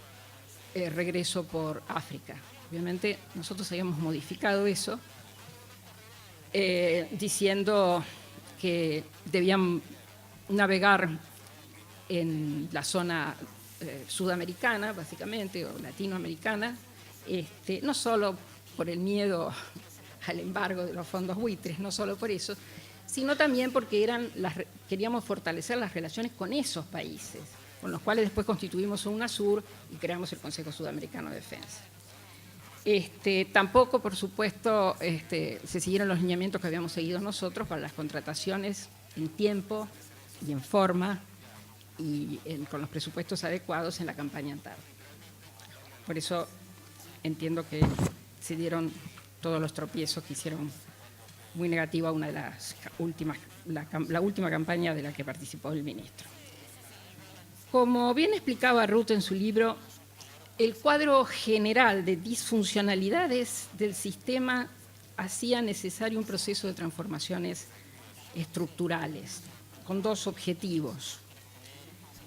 regreso por África. Obviamente nosotros habíamos modificado eso diciendo que debían navegar en la zona sudamericana, básicamente, o latinoamericana, no solo por el miedo al embargo de los fondos buitres, no solo por eso, sino también porque queríamos fortalecer las relaciones con esos países, con los cuales después constituimos UNASUR y creamos el Consejo Sudamericano de Defensa. Tampoco, por supuesto, se siguieron los lineamientos que habíamos seguido nosotros para las contrataciones en tiempo y en forma y con los presupuestos adecuados en la campaña anterior. Por eso entiendo que se dieron todos los tropiezos que hicieron muy negativa una de las últimas, la última campaña de la que participó el ministro. Como bien explicaba Ruth en su libro, el cuadro general de disfuncionalidades del sistema hacía necesario un proceso de transformaciones estructurales, con 2 objetivos.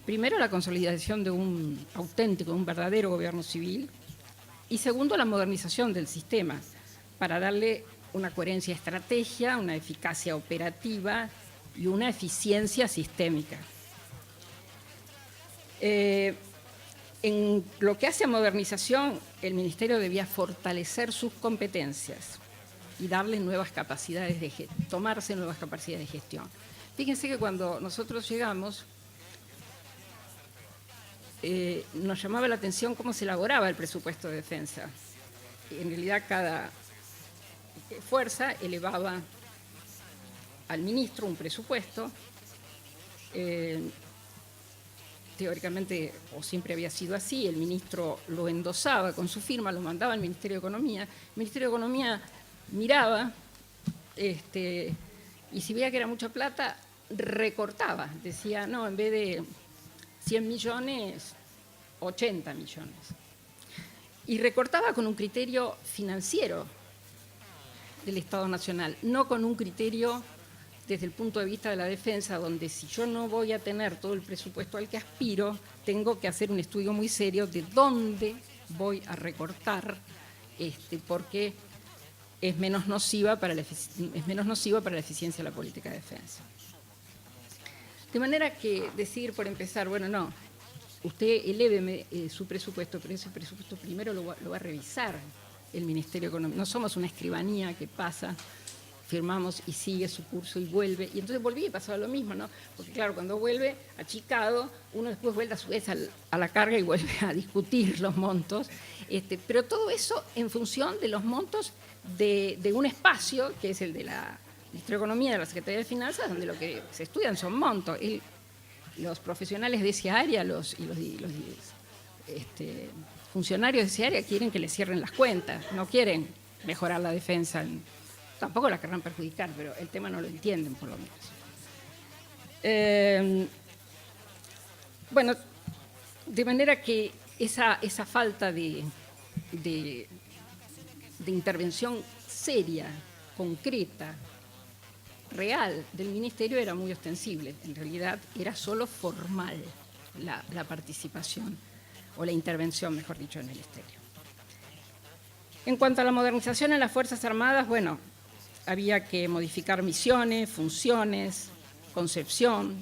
Primero, la consolidación de un auténtico, un verdadero gobierno civil, y segundo, la modernización del sistema, para darle una coherencia de estrategia, una eficacia operativa y una eficiencia sistémica. En lo que hace a modernización, el Ministerio debía fortalecer sus competencias y darle nuevas capacidades tomarse nuevas capacidades de gestión. Fíjense que cuando nosotros llegamos, nos llamaba la atención cómo se elaboraba el presupuesto de defensa. En realidad, cada fuerza elevaba al ministro un presupuesto, teóricamente, o siempre había sido así, el ministro lo endosaba con su firma, lo mandaba al Ministerio de Economía. El Ministerio de Economía miraba y si veía que era mucha plata, recortaba. Decía, no, en vez de 100 millones, 80 millones. Y recortaba con un criterio financiero del Estado Nacional, no con un criterio desde el punto de vista de la defensa, donde si yo no voy a tener todo el presupuesto al que aspiro, tengo que hacer un estudio muy serio de dónde voy a recortar, porque es menos nociva para la eficiencia de la política de defensa. De manera que decir, por empezar, bueno, no, usted eléveme su presupuesto, pero ese presupuesto primero lo va a revisar el Ministerio Económico. No somos una escribanía que pasa, firmamos y sigue su curso y vuelve. Y entonces volví y pasaba lo mismo, ¿no? Porque claro, cuando vuelve achicado, uno después vuelve a su vez a la carga y vuelve a discutir los montos. Pero todo eso en función de los montos de un espacio, que es el de la Ministerio de Economía, de la Secretaría de Finanzas, donde lo que se estudian son montos. Los profesionales de esa área funcionarios de esa área quieren que les cierren las cuentas, no quieren mejorar la defensa. Tampoco la querrán perjudicar, pero el tema no lo entienden, por lo menos. Bueno, de manera que esa falta de intervención seria, concreta, real del Ministerio era muy ostensible. En realidad era solo formal la participación, o la intervención, mejor dicho, del Ministerio. En cuanto a la modernización en las Fuerzas Armadas, bueno, había que modificar misiones, funciones, concepción,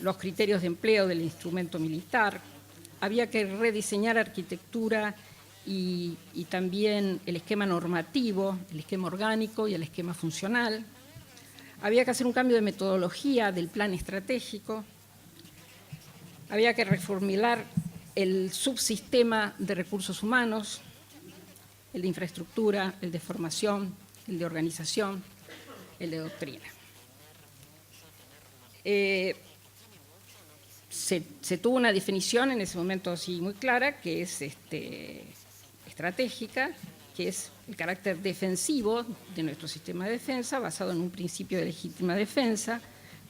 los criterios de empleo del instrumento militar, había que rediseñar arquitectura y también el esquema normativo, el esquema orgánico y el esquema funcional. Había que hacer un cambio de metodología del plan estratégico, había que reformular el subsistema de recursos humanos, el de infraestructura, el de formación, el de organización, el de doctrina. Se tuvo una definición en ese momento así muy clara, que es estratégica, que es el carácter defensivo de nuestro sistema de defensa, basado en un principio de legítima defensa,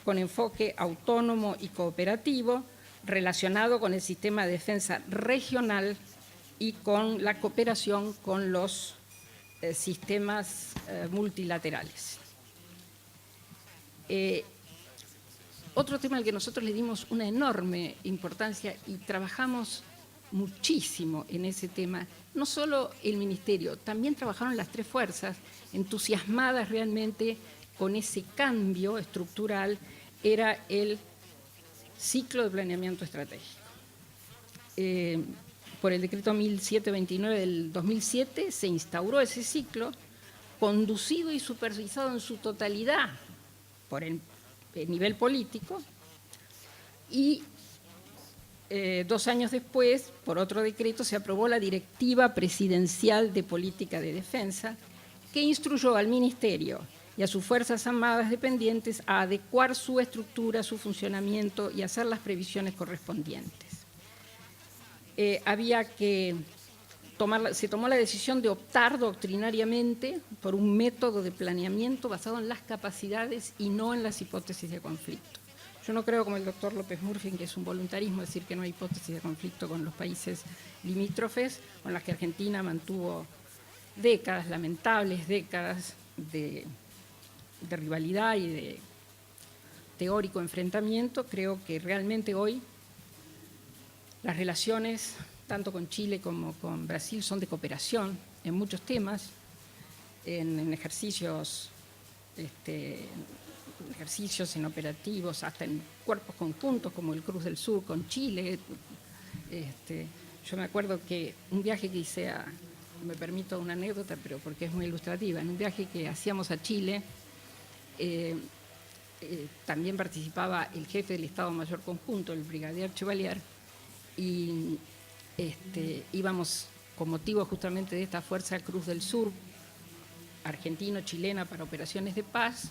con enfoque autónomo y cooperativo, relacionado con el sistema de defensa regional y con la cooperación con los sistemas multilaterales. Otro tema al que nosotros le dimos una enorme importancia y trabajamos muchísimo en ese tema, no solo el Ministerio, también trabajaron las tres fuerzas, entusiasmadas realmente con ese cambio estructural, era el ciclo de planeamiento estratégico. Por el decreto 1729 del 2007 se instauró ese ciclo, conducido y supervisado en su totalidad por el nivel político, y 2 años después, por otro decreto, se aprobó la Directiva Presidencial de Política de Defensa, que instruyó al Ministerio y a sus Fuerzas Armadas dependientes a adecuar su estructura, su funcionamiento y hacer las previsiones correspondientes. Se tomó la decisión de optar doctrinariamente por un método de planeamiento basado en las capacidades y no en las hipótesis de conflicto. Yo no creo, como el doctor López Murphy, que es un voluntarismo decir que no hay hipótesis de conflicto con los países limítrofes, con las que Argentina mantuvo décadas, lamentables décadas de rivalidad y de teórico enfrentamiento. Creo que realmente hoy las relaciones, tanto con Chile como con Brasil, son de cooperación en muchos temas, en ejercicios, en operativos, hasta en cuerpos conjuntos como el Cruz del Sur con Chile. Yo me acuerdo que un viaje que hice me permito una anécdota, pero porque es muy ilustrativa, en un viaje que hacíamos a Chile, también participaba el jefe del Estado Mayor Conjunto, el brigadier Chevalier, y íbamos con motivo justamente de esta Fuerza Cruz del Sur, argentino-chilena para operaciones de paz,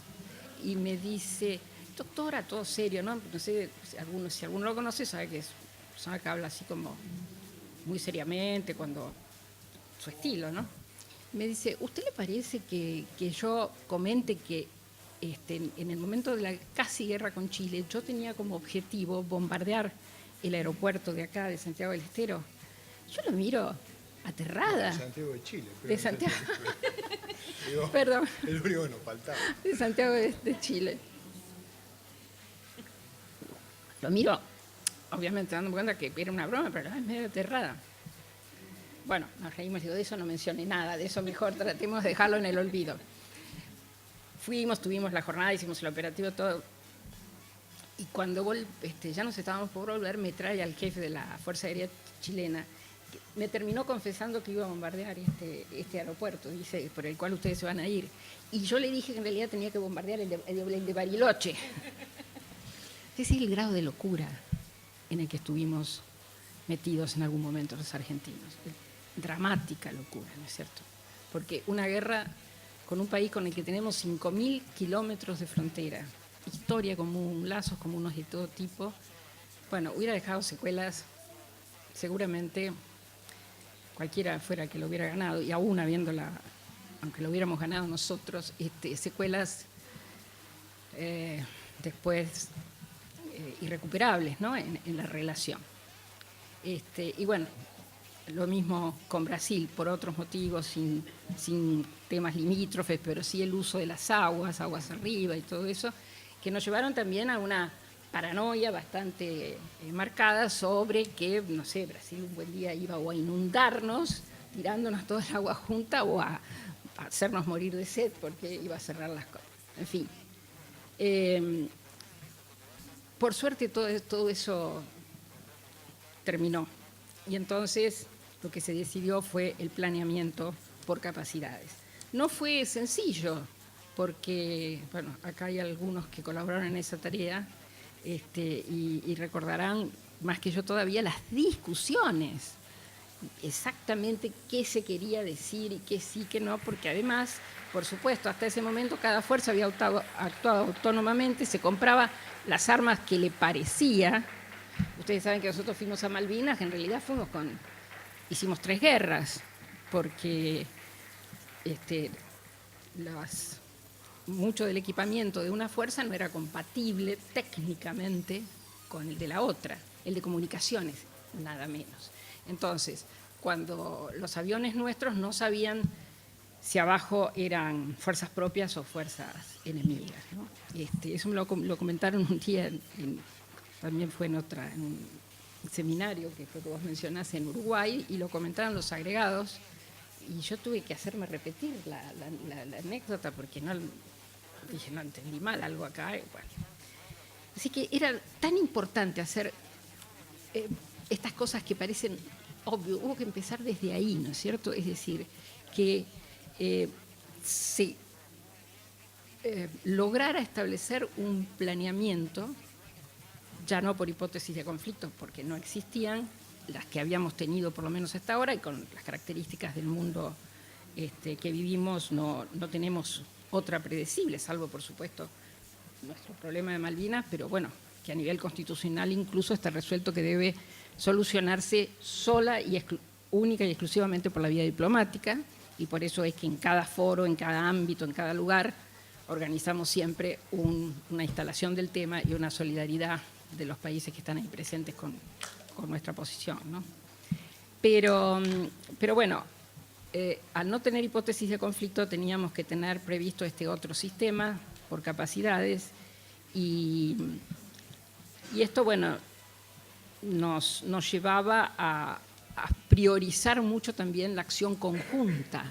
y me dice, doctora, todo serio, ¿no? No sé si alguno lo conoce, sabe que es una persona que habla así como muy seriamente, cuando su estilo, ¿no? Me dice, ¿usted le parece que yo comente que en el momento de la casi guerra con Chile, yo tenía como objetivo bombardear el aeropuerto de acá, de Santiago del Estero? Yo lo miro aterrada. De Santiago de Chile. De Santiago. Digo, Perdón. el único que nos faltaba. De Santiago de Chile. Lo miro, obviamente dándome cuenta que era una broma, pero es medio aterrada. Bueno, nos reímos, digo, de eso no mencioné nada, de eso mejor tratemos de dejarlo en el olvido. Fuimos, tuvimos la jornada, hicimos el operativo, todo. Y cuando ya nos estábamos por volver, me trae al jefe de la Fuerza Aérea Chilena. Me terminó confesando que iba a bombardear este aeropuerto, dice, por el cual ustedes se van a ir. Y yo le dije que en realidad tenía que bombardear el de Bariloche. Ese es el grado de locura en el que estuvimos metidos en algún momento los argentinos. Dramática locura, ¿no es cierto? Porque una guerra con un país con el que tenemos 5.000 kilómetros de frontera, historia común, lazos comunes de todo tipo, bueno, hubiera dejado secuelas, seguramente cualquiera fuera que lo hubiera ganado, y aún habiéndola, aunque lo hubiéramos ganado nosotros, secuelas después irrecuperables, ¿no? en la relación. Y bueno, lo mismo con Brasil, por otros motivos, sin temas limítrofes, pero sí el uso de las aguas arriba y todo eso, que nos llevaron también a una paranoia bastante marcada sobre que, no sé, Brasil un buen día iba o a inundarnos, tirándonos toda el agua junta, o a hacernos morir de sed porque iba a cerrar las cosas. En fin. Por suerte todo eso terminó. Y entonces lo que se decidió fue el planeamiento por capacidades. No fue sencillo, porque, bueno, acá hay algunos que colaboraron en esa tarea y recordarán, más que yo todavía, las discusiones, exactamente qué se quería decir y qué sí, qué no, porque además, por supuesto, hasta ese momento cada fuerza había actuado autónomamente, se compraba las armas que le parecía. Ustedes saben que nosotros fuimos a Malvinas, en realidad hicimos 3 guerras, porque mucho del equipamiento de una fuerza no era compatible técnicamente con el de la otra, el de comunicaciones, nada menos. Entonces, cuando los aviones nuestros no sabían si abajo eran fuerzas propias o fuerzas enemigas, ¿no? Eso me lo comentaron un día, también fue en un seminario que fue que vos mencionás en Uruguay, y lo comentaron los agregados, y yo tuve que hacerme repetir la anécdota porque dije, no entendí mal algo acá. Bueno. Así que era tan importante hacer estas cosas que parecen obvio, hubo que empezar desde ahí, ¿no es cierto? Es decir, que se lograra establecer un planeamiento, ya no por hipótesis de conflictos, porque no existían, las que habíamos tenido por lo menos hasta ahora, y con las características del mundo que vivimos no tenemos otra predecible, salvo por supuesto nuestro problema de Malvinas, pero bueno, que a nivel constitucional incluso está resuelto que debe solucionarse sola y única y exclusivamente por la vía diplomática, y por eso es que en cada foro, en cada ámbito, en cada lugar, organizamos siempre una instalación del tema y una solidaridad de los países que están ahí presentes con nuestra posición, ¿no? Pero bueno, al no tener hipótesis de conflicto teníamos que tener previsto este otro sistema por capacidades, y esto, bueno, nos llevaba a priorizar mucho también la acción conjunta.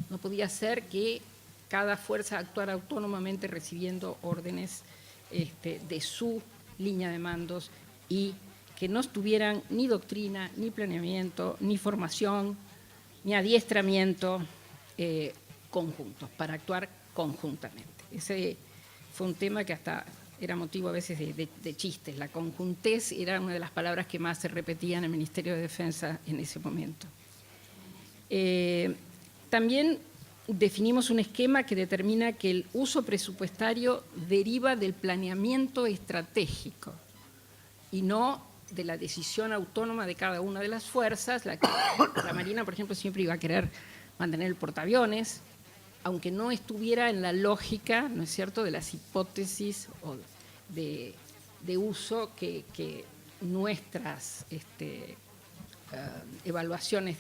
No podía ser que cada fuerza actuara autónomamente recibiendo órdenes de su línea de mandos, y que no tuvieran ni doctrina, ni planeamiento, ni formación, ni adiestramiento conjuntos, para actuar conjuntamente. Ese fue un tema que hasta era motivo a veces de chistes. La conjuntez era una de las palabras que más se repetían en el Ministerio de Defensa en ese momento. También definimos un esquema que determina que el uso presupuestario deriva del planeamiento estratégico y no de la decisión autónoma de cada una de las fuerzas. La Marina, por ejemplo, siempre iba a querer mantener el portaaviones, aunque no estuviera en la lógica, ¿no es cierto?, de las hipótesis o de uso que nuestras evaluaciones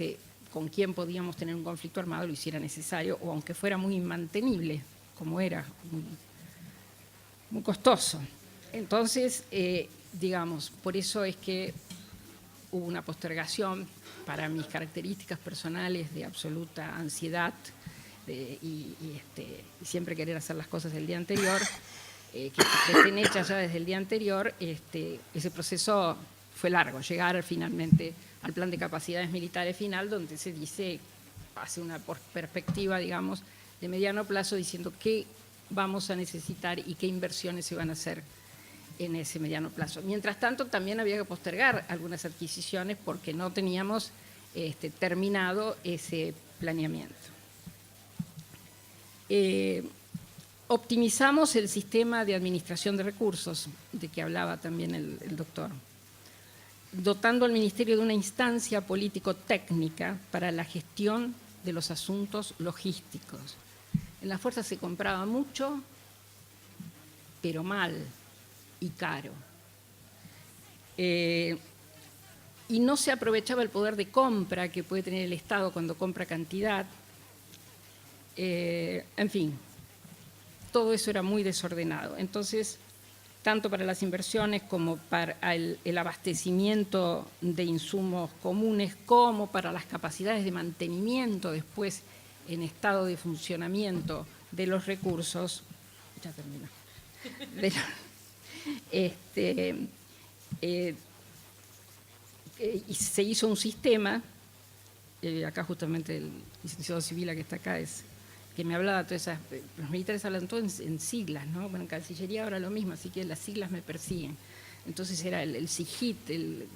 con quién podíamos tener un conflicto armado lo hiciera necesario, o aunque fuera muy inmantenible, como era, muy costoso. Entonces, digamos, por eso es que hubo una postergación para mis características personales de absoluta ansiedad y siempre querer hacer las cosas el día anterior, que estén hechas ya desde el día anterior. Ese proceso fue largo, llegar finalmente al plan de capacidades militares final, donde se dice, hace una perspectiva, digamos, de mediano plazo, diciendo qué vamos a necesitar y qué inversiones se van a hacer en ese mediano plazo. Mientras tanto, también había que postergar algunas adquisiciones porque no teníamos terminado ese planeamiento. Optimizamos el sistema de administración de recursos, de que hablaba también el doctor, dotando al Ministerio de una instancia político-técnica para la gestión de los asuntos logísticos. En las fuerzas se compraba mucho, pero mal y caro. Y no se aprovechaba el poder de compra que puede tener el Estado cuando compra cantidad. En fin, todo eso era muy desordenado. Entonces, tanto para las inversiones como para el abastecimiento de insumos comunes, como para las capacidades de mantenimiento después en estado de funcionamiento de los recursos, ya termino, y se hizo un sistema, acá justamente el licenciado Sibila que está acá que me hablaba de todas esas, los militares hablan todo en siglas, ¿no? Bueno, en Cancillería ahora lo mismo, así que las siglas me persiguen. Entonces era el SIGIT, el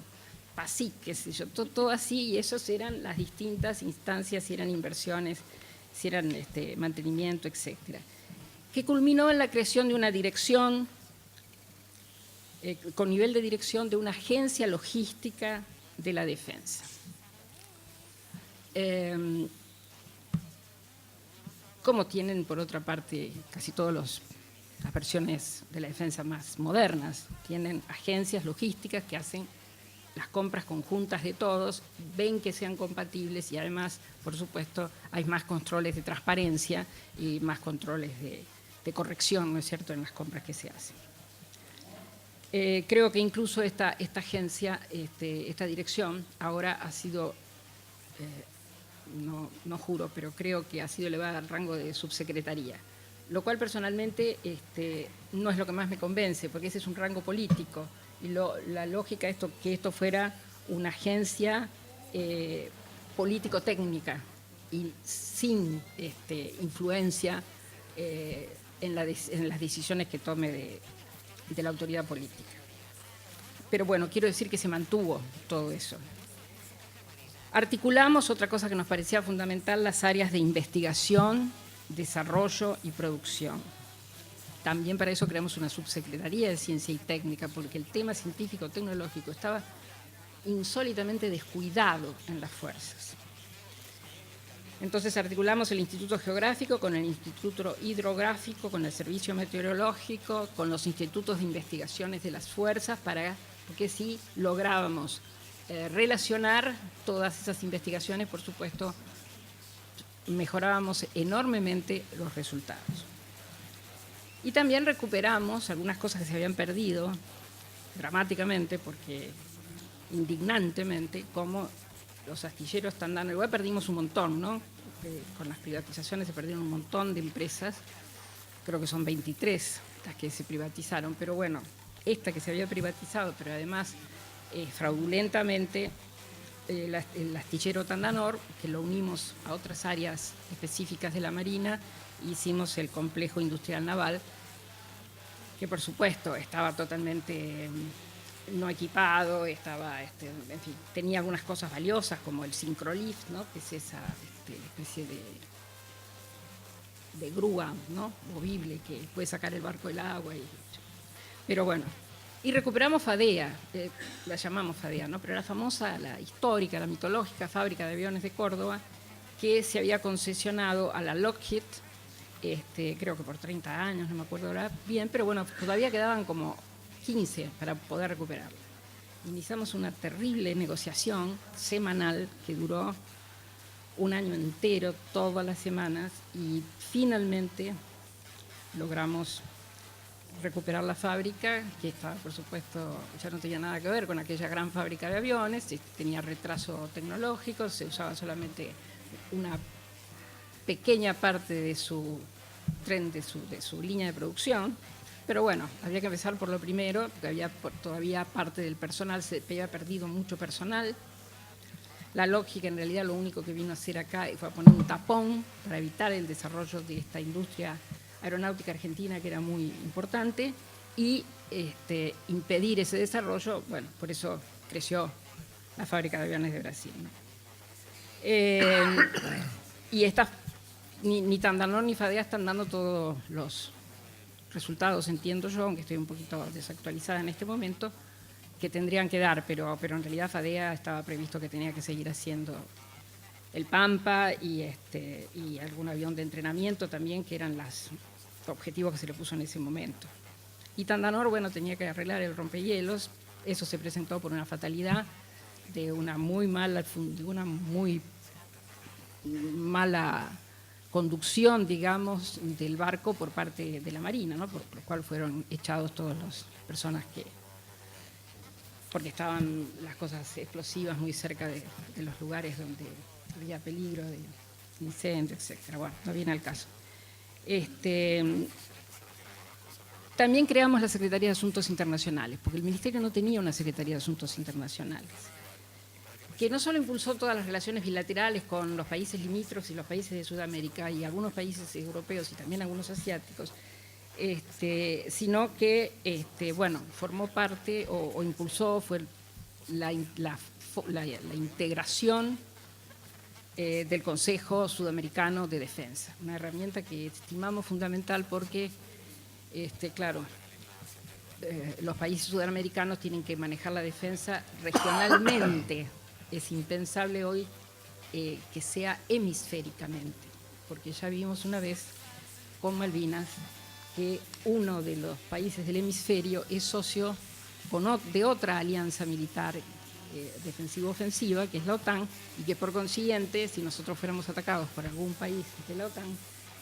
PASIC, qué sé yo, todo así, y esos eran las distintas instancias, si eran inversiones, si eran mantenimiento, etcétera. Que culminó en la creación de una dirección, con nivel de dirección de una agencia logística de la defensa. Como tienen, por otra parte, casi todas las versiones de la defensa más modernas, tienen agencias logísticas que hacen las compras conjuntas de todos, ven que sean compatibles y además, por supuesto, hay más controles de transparencia y más controles de corrección, ¿no es cierto?, en las compras que se hacen. Creo que incluso esta agencia, esta dirección, ahora ha sido, no juro, pero creo que ha sido elevada al rango de subsecretaría, lo cual personalmente no es lo que más me convence, porque ese es un rango político, y la lógica es que esto fuera una agencia político-técnica y sin influencia en las decisiones que tome de la autoridad política. Pero bueno, quiero decir que se mantuvo todo eso. Articulamos, otra cosa que nos parecía fundamental, las áreas de investigación, desarrollo y producción. También para eso creamos una subsecretaría de Ciencia y Técnica, porque el tema científico-tecnológico estaba insólitamente descuidado en las fuerzas. Entonces articulamos el Instituto Geográfico con el Instituto Hidrográfico, con el Servicio Meteorológico, con los institutos de investigaciones de las fuerzas, porque sí lográbamos relacionar todas esas investigaciones, por supuesto, mejorábamos enormemente los resultados. Y también recuperamos algunas cosas que se habían perdido dramáticamente, porque indignantemente, como los astilleros están dando, igual perdimos un montón, ¿no? Con las privatizaciones se perdieron un montón de empresas, creo que son 23 las que se privatizaron, pero bueno, esta que se había privatizado, pero además fraudulentamente, el astillero Tandanor, que lo unimos a otras áreas específicas de la Marina, hicimos el complejo industrial naval, que por supuesto estaba totalmente no equipado, estaba, en fin, tenía algunas cosas valiosas como el Syncrolift, ¿no?, que es esa especie de grúa, ¿no?, movible que puede sacar el barco del agua. Pero bueno, y recuperamos FADEA, la llamamos FADEA, ¿no?, pero la famosa, la histórica, la mitológica fábrica de aviones de Córdoba, que se había concesionado a la Lockheed, creo que por 30 años, no me acuerdo ahora bien, pero bueno, todavía quedaban como 15 para poder recuperarla. Iniciamos una terrible negociación semanal que duró un año entero, todas las semanas, y finalmente logramos recuperar la fábrica, que estaba, por supuesto, ya no tenía nada que ver con aquella gran fábrica de aviones, tenía retraso tecnológico, se usaba solamente una pequeña parte de su tren, de su línea de producción, pero bueno, había que empezar por lo primero, porque había todavía parte del personal, se había perdido mucho personal. La lógica en realidad lo único que vino a hacer acá fue a poner un tapón para evitar el desarrollo de esta industria aeronáutica argentina, que era muy importante, y impedir ese desarrollo. Bueno, por eso creció la fábrica de aviones de Brasil, ¿no? Y ni Tandanor ni FADEA están dando todos los resultados, entiendo yo, aunque estoy un poquito desactualizada en este momento, que tendrían que dar, pero en realidad FADEA estaba previsto que tenía que seguir haciendo el Pampa y algún avión de entrenamiento también, que eran los objetivos que se le puso en ese momento. Y Tandanor, bueno, tenía que arreglar el rompehielos. Eso se presentó por una fatalidad de una muy mala conducción, digamos, del barco por parte de la Marina, ¿no? Por lo cual fueron echados todas las personas porque estaban las cosas explosivas muy cerca de los lugares donde había peligro de incendio, etc. Bueno, no viene al caso. También creamos la Secretaría de Asuntos Internacionales, porque el Ministerio no tenía una Secretaría de Asuntos Internacionales, que no solo impulsó todas las relaciones bilaterales con los países limítrofes y los países de Sudamérica y algunos países europeos y también algunos asiáticos, sino que bueno, formó parte o impulsó, fue la integración del Consejo Sudamericano de Defensa, una herramienta que estimamos fundamental porque, claro, los países sudamericanos tienen que manejar la defensa regionalmente. Es impensable hoy que sea hemisféricamente, porque ya vimos una vez con Malvinas que uno de los países del hemisferio es socio de otra alianza militar defensivo-ofensiva, que es la OTAN, y que por consiguiente, si nosotros fuéramos atacados por algún país de la OTAN,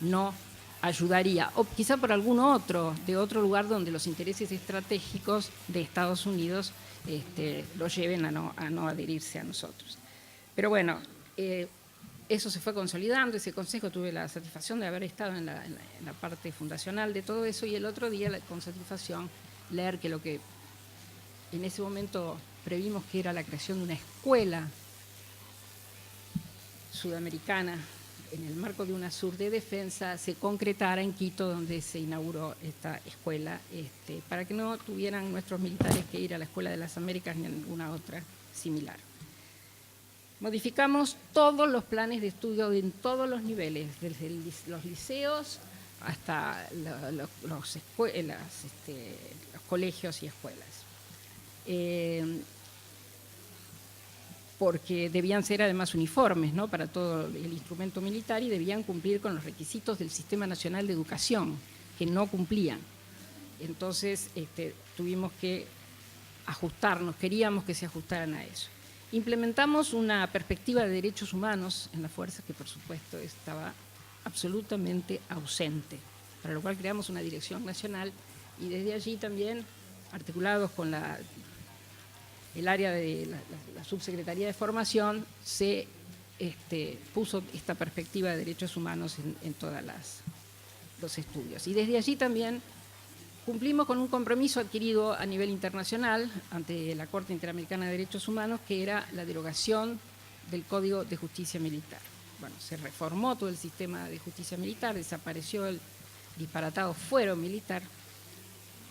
no ayudaría, o quizá por algún de otro lugar donde los intereses estratégicos de Estados Unidos lo lleven a no adherirse a nosotros. Pero bueno, eso se fue consolidando. Ese consejo, tuve la satisfacción de haber estado en la parte fundacional de todo eso, y el otro día con satisfacción leer que lo que en ese momento previmos que era la creación de una escuela sudamericana en el marco de UNASUR de defensa se concretara en Quito, donde se inauguró esta escuela, para que no tuvieran nuestros militares que ir a la Escuela de las Américas ni a ninguna otra similar. Modificamos todos los planes de estudio en todos los niveles, desde los liceos hasta los colegios y escuelas. Porque debían ser además uniformes, ¿no?, para todo el instrumento militar, y debían cumplir con los requisitos del Sistema Nacional de Educación, que no cumplían. Entonces tuvimos que ajustarnos, queríamos que se ajustaran a eso. Implementamos una perspectiva de derechos humanos en la fuerza que por supuesto estaba absolutamente ausente, para lo cual creamos una dirección nacional, y desde allí también, articulados con el área de la Subsecretaría de Formación, se puso esta perspectiva de derechos humanos en todos los estudios. Y desde allí también cumplimos con un compromiso adquirido a nivel internacional ante la Corte Interamericana de Derechos Humanos, que era la derogación del Código de Justicia Militar. Bueno, se reformó todo el sistema de justicia militar, desapareció el disparatado fuero militar,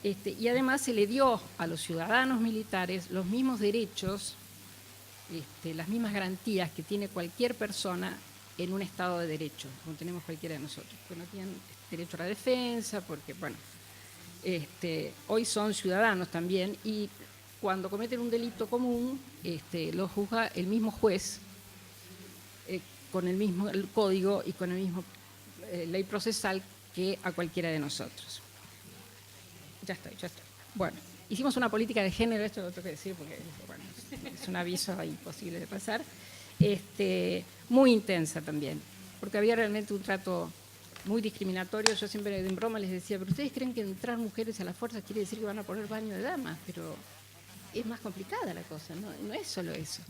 y además se le dio a los ciudadanos militares los mismos derechos, las mismas garantías que tiene cualquier persona en un Estado de Derecho, como tenemos cualquiera de nosotros, porque no tienen derecho a la defensa, porque, bueno, hoy son ciudadanos también, y cuando cometen un delito común, lo juzga el mismo juez, con el mismo código y con el mismo ley procesal que a cualquiera de nosotros. Ya estoy. Bueno, hicimos una política de género, esto lo tengo que decir porque, bueno, es un aviso imposible de pasar. muy intensa también, porque había realmente un trato muy discriminatorio. Yo siempre en broma les decía, pero ustedes creen que entrar mujeres a la fuerza quiere decir que van a poner baño de damas, pero es más complicada la cosa, no es solo eso.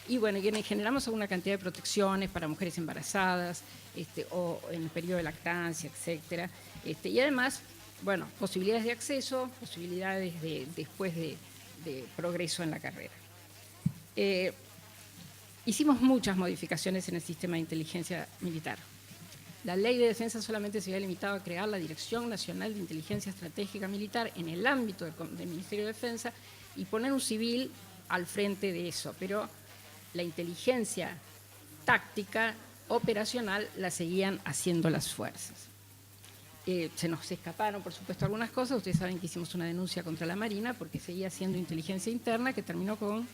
Y bueno, generamos alguna cantidad de protecciones para mujeres embarazadas o en el periodo de lactancia, etcétera. Y además, bueno, posibilidades de acceso, posibilidades después de progreso en la carrera. Hicimos muchas modificaciones en el sistema de inteligencia militar. La ley de defensa solamente se había limitado a crear la Dirección Nacional de Inteligencia Estratégica Militar en el ámbito del Ministerio de Defensa y poner un civil al frente de eso, pero la inteligencia táctica, operacional, la seguían haciendo las fuerzas. Se nos escaparon, por supuesto, algunas cosas. Ustedes saben que hicimos una denuncia contra la Marina porque seguía haciendo inteligencia interna, que terminó con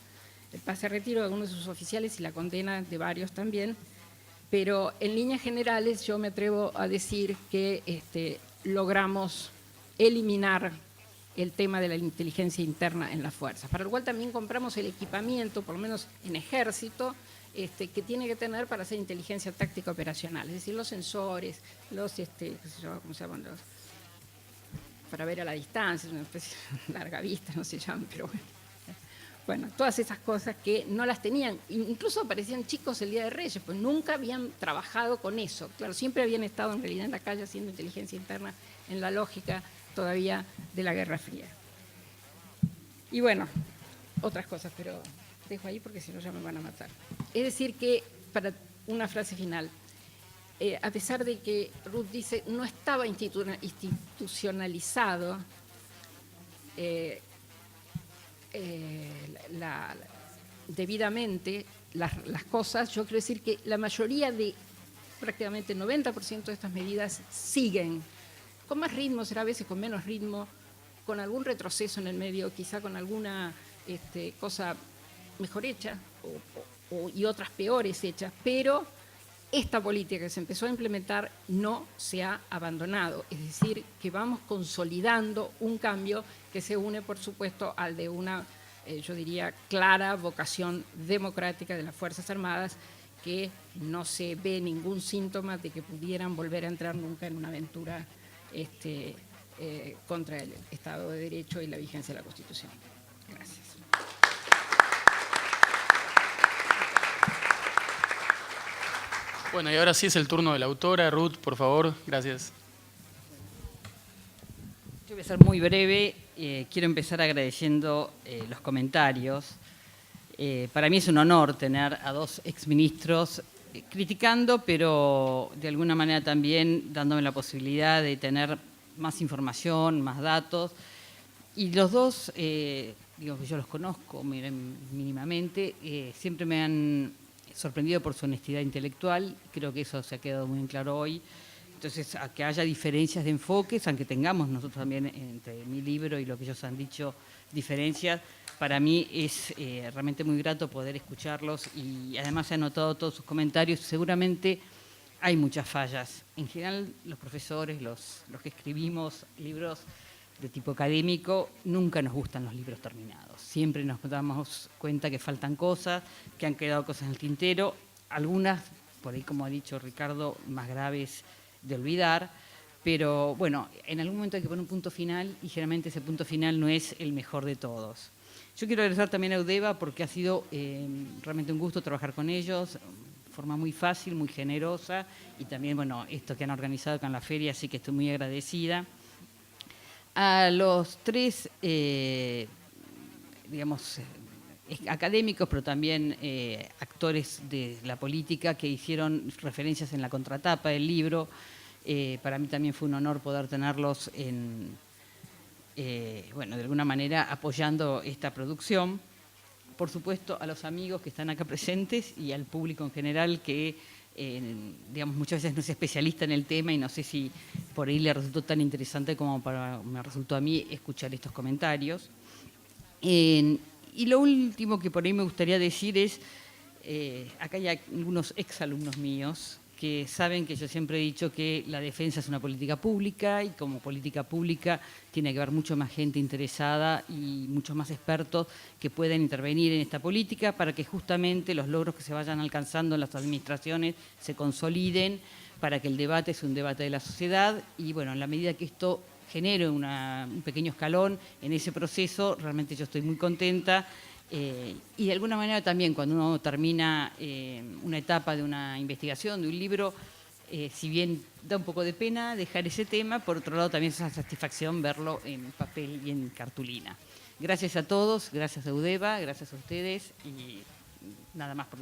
el pase a retiro de algunos de sus oficiales y la condena de varios también. Pero en líneas generales yo me atrevo a decir que logramos eliminar el tema de la inteligencia interna en las fuerzas, para lo cual también compramos el equipamiento, por lo menos en ejército, que tiene que tener para hacer inteligencia táctica operacional, es decir, los sensores, los, qué sé yo, ¿cómo se llaman? Para ver a la distancia, una especie de larga vista, no se llaman, pero bueno. Bueno, todas esas cosas que no las tenían, incluso parecían chicos el Día de Reyes, pues nunca habían trabajado con eso. Claro, siempre habían estado en realidad en la calle haciendo inteligencia interna en la lógica todavía de la Guerra Fría. Y bueno, otras cosas, pero dejo ahí porque si no ya me van a matar. Es decir que, para una frase final, a pesar de que Ruth dice no estaba institucionalizado debidamente las cosas, yo quiero decir que la mayoría de, prácticamente 90% de estas medidas siguen, con más ritmo, será a veces con menos ritmo, con algún retroceso en el medio, quizá con alguna cosa mejor hecha y otras peores hechas, pero esta política que se empezó a implementar no se ha abandonado, es decir, que vamos consolidando un cambio que se une, por supuesto, al de una, yo diría, clara vocación democrática de las Fuerzas Armadas, que no se ve ningún síntoma de que pudieran volver a entrar nunca en una aventura contra el Estado de Derecho y la vigencia de la Constitución. Gracias. Bueno, y ahora sí es el turno de la autora. Ruth, por favor, gracias. Yo voy a ser muy breve. Quiero empezar agradeciendo los comentarios. Para mí es un honor tener a dos exministros criticando, pero de alguna manera también dándome la posibilidad de tener más información, más datos. Y los dos, digo que yo los conozco mínimamente, siempre me han sorprendido por su honestidad intelectual. Creo que eso se ha quedado muy en claro hoy. Entonces, a que haya diferencias de enfoques, aunque tengamos nosotros también entre mi libro y lo que ellos han dicho diferencias, para mí es realmente muy grato poder escucharlos y además he anotado todos sus comentarios. Seguramente hay muchas fallas. En general, los profesores, los que escribimos libros de tipo académico, nunca nos gustan los libros terminados. Siempre nos damos cuenta que faltan cosas, que han quedado cosas en el tintero, algunas, por ahí como ha dicho Ricardo, más graves de olvidar, pero bueno, en algún momento hay que poner un punto final y generalmente ese punto final no es el mejor de todos. Yo quiero agradecer también a Eudeva porque ha sido realmente un gusto trabajar con ellos, de forma muy fácil, muy generosa, y también, bueno, esto que han organizado acá en la feria, así que estoy muy agradecida. A los tres, digamos, académicos, pero también actores de la política que hicieron referencias en la contratapa del libro. Para mí también fue un honor poder tenerlos bueno, de alguna manera apoyando esta producción. Por supuesto, a los amigos que están acá presentes y al público en general que, digamos, muchas veces no es especialista en el tema y no sé si por ahí le resultó tan interesante como me resultó a mí escuchar estos comentarios. Y lo último que por ahí me gustaría decir es, acá hay algunos exalumnos míos que saben que yo siempre he dicho que la defensa es una política pública y como política pública tiene que haber mucho más gente interesada y muchos más expertos que puedan intervenir en esta política para que justamente los logros que se vayan alcanzando en las administraciones se consoliden, para que el debate sea un debate de la sociedad y bueno, en la medida que esto genere un pequeño escalón en ese proceso, realmente yo estoy muy contenta. Y de alguna manera también cuando uno termina una etapa de una investigación, de un libro, si bien da un poco de pena dejar ese tema, por otro lado también es una satisfacción verlo en papel y en cartulina. Gracias a todos, gracias a Eudeva, gracias a ustedes y nada más por...